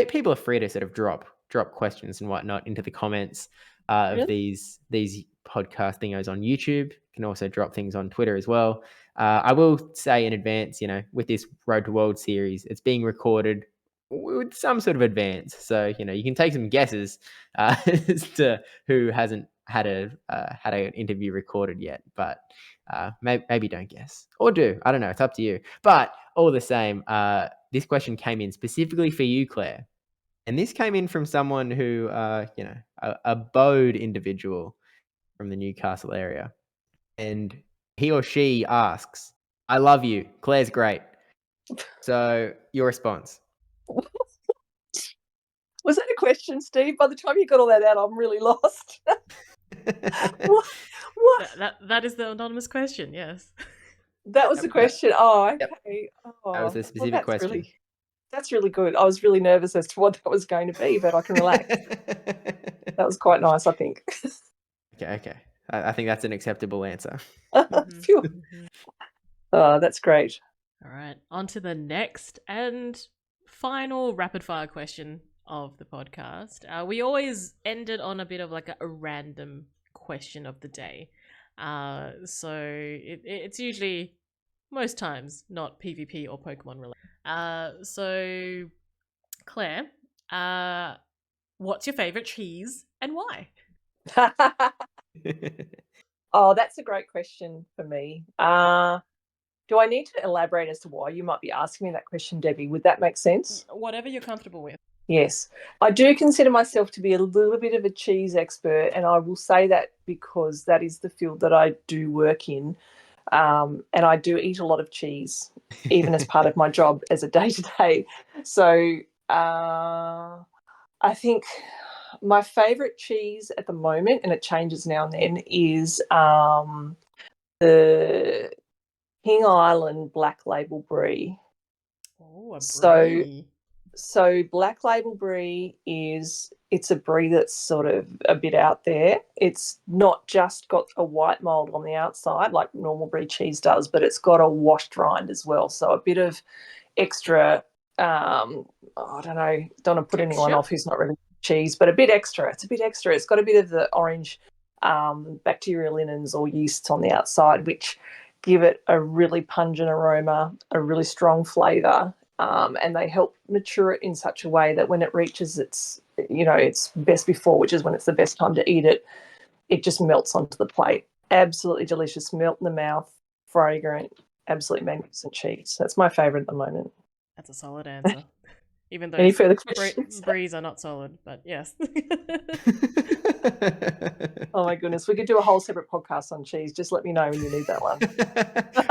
people are free to sort of drop questions and whatnot into the comments of these podcast thingos on YouTube. You can also drop things on Twitter as well. I will say in advance, with this Road to World series, it's being recorded with some sort of advance. So, you can take some guesses as to who hasn't had an interview recorded yet, but maybe don't guess or do. I don't know. It's up to you. But all the same, this question came in specifically for you, Claire. And this came in from someone who, a bowed individual from the Newcastle area. And he or she asks, "I love you. Claire's great." So your response? Was that a question, Steve? By the time you got all that out, I'm really lost. What? That is the anonymous question. Yes. That was the question. Oh, okay. Yep. That was a specific question. That's really good. I was really nervous as to what that was going to be, but I can relax. That was quite nice, I think. Okay. I think that's an acceptable answer. Oh, that's great. All right. On to the next and final rapid fire question of the podcast. We always end it on a bit of like a random question of the day. So it's usually, most times, not PvP or Pokemon related. So Claire, what's your favorite cheese and why? Oh, that's a great question for me. Do I need to elaborate as to why you might be asking me that question, Debbie? Would that make sense? Whatever you're comfortable with. Yes. I do consider myself to be a little bit of a cheese expert, and I will say that because that is the field that I do work in. And I do eat a lot of cheese, even as part of my job as a day-to-day. So I think my favourite cheese at the moment, and it changes now and then, is the King Island Black Label Brie. Oh, a brie. So Black Label Brie it's a brie that's sort of a bit out there. It's not just got a white mould on the outside like normal brie cheese does, but it's got a washed rind as well. So a bit of extra, I don't want to put anyone off who's not really cheese, but a bit extra. It's a bit extra. It's got a bit of the orange bacterial linens or yeasts on the outside, which give it a really pungent aroma, a really strong flavour. And they help mature it in such a way that when it reaches its best before, which is when it's the best time to eat it, it just melts onto the plate. Absolutely delicious, melt in the mouth, fragrant, absolutely magnificent cheese. That's my favourite at the moment. That's a solid answer. Even though any further questions? Bries are not solid, but yes. Oh my goodness, we could do a whole separate podcast on cheese. Just let me know when you need that one.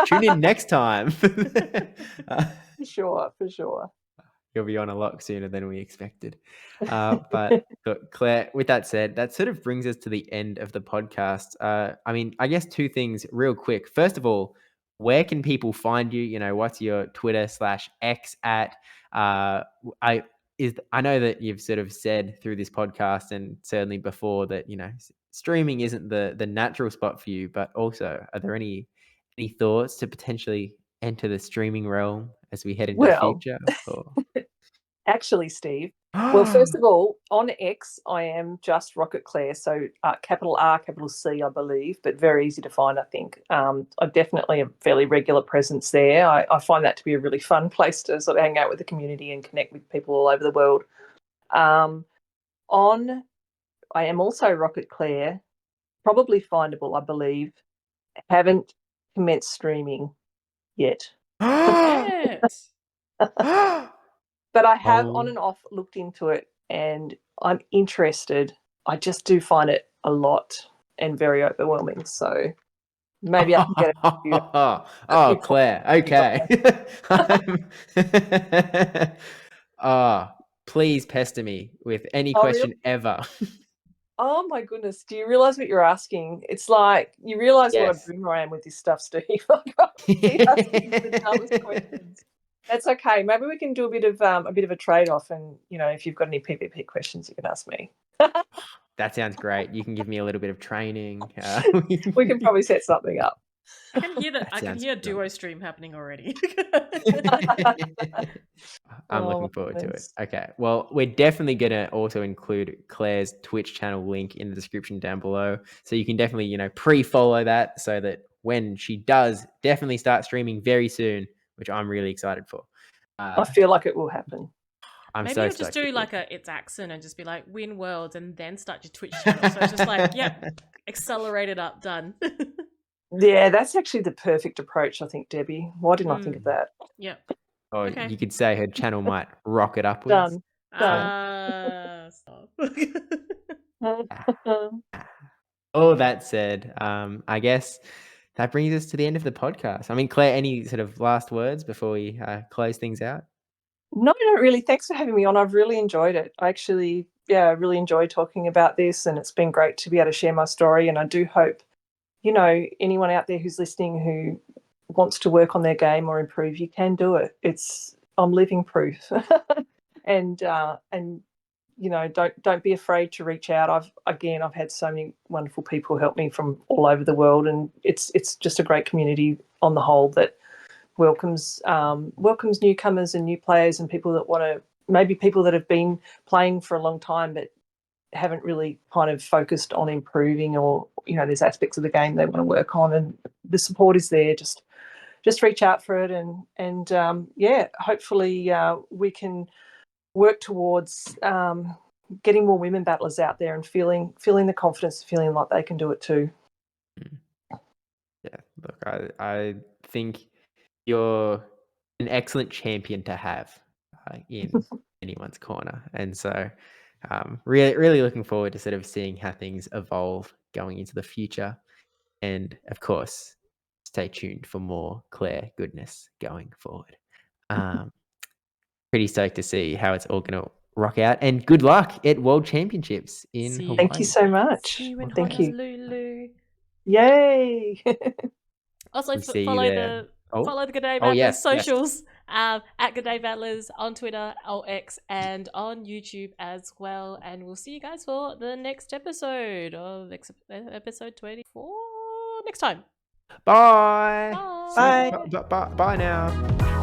Tune in next time. For sure. You'll be on a lot sooner than we expected. But look, Claire, with that said, that sort of brings us to the end of the podcast. I mean, I guess two things real quick. First of all, where can people find you? What's your Twitter/X at? I know that you've sort of said through this podcast and certainly before that, streaming isn't the natural spot for you, but also, are there any thoughts to potentially enter the streaming realm as we head into the Well, future? Or actually, Steve, well, first of all, on X, I am just RocketClare, so capital R, capital C, I believe, but very easy to find, I think. I'm definitely a fairly regular presence there. I find that to be a really fun place to sort of hang out with the community and connect with people all over the world. I am also RocketClare, probably findable, I believe. Haven't commenced streaming yet. Yet. But I have on Oh. and off looked into it and I'm interested. I just do find it a lot and very overwhelming. So maybe I can get a few Claire. Okay. Please pester me with any Oh, really? question ever. Oh my goodness. Do you realize what you're asking? It's like you realize what a Yes. boomer I am with this stuff, Steve. Like, I keep asking the dumbest questions. That's okay. Maybe we can do a bit of a trade-off and if you've got any PvP questions you can ask me. That sounds great. You can give me a little bit of training. We can probably set something up. I can hear that. That I can sounds hear a phenomenal. duo stream happening already. I'm Oh, looking forward to it. goodness. Okay. Well, we're definitely going to also include Claire's Twitch channel link in the description down below. So you can definitely, pre-follow that so that when she does definitely start streaming very soon, which I'm really excited for. I feel like it will happen. I'm Maybe so you'll just stoked. do like it's accent and just be like win worlds and then start your Twitch channel. So it's just like, yep, accelerated up, done. Yeah, that's actually the perfect approach, I think, Debbie. Why didn't I think of that? Yep. Or Okay. you could say her channel might rocket upwards. Done. Stop. All that said, I guess that brings us to the end of the podcast. I mean, Claire, any sort of last words before we close things out? No, not really. Thanks for having me on. I've really enjoyed it. I actually, really enjoyed talking about this, and it's been great to be able to share my story. And I do hope, anyone out there who's listening who wants to work on their game or improve, you can do it. I'm living proof. and don't be afraid to reach out. I've had so many wonderful people help me from all over the world, and it's just a great community on the whole that welcomes newcomers and new players and people that want to, maybe people that have been playing for a long time but haven't really kind of focused on improving, or there's aspects of the game they want to work on, and the support is there. Just reach out for it, and hopefully we can work towards getting more women battlers out there and feeling the confidence, feeling like they can do it too. Yeah, look, I think you're an excellent champion to have in anyone's corner, and so really looking forward to sort of seeing how things evolve going into the future, and of course, stay tuned for more Claire goodness going forward. Pretty stoked to see how it's all going to rock out, and good luck at World Championships in Hawaii. Thank you so much. See you in Thank you. Honolulu. Yay! Also, See follow you there. follow the Good Day Battlers Yes. socials at Good Day Battlers on Twitter, X, and on YouTube as well. And we'll see you guys for the next episode of episode 24 next time. Bye. Bye. Bye now.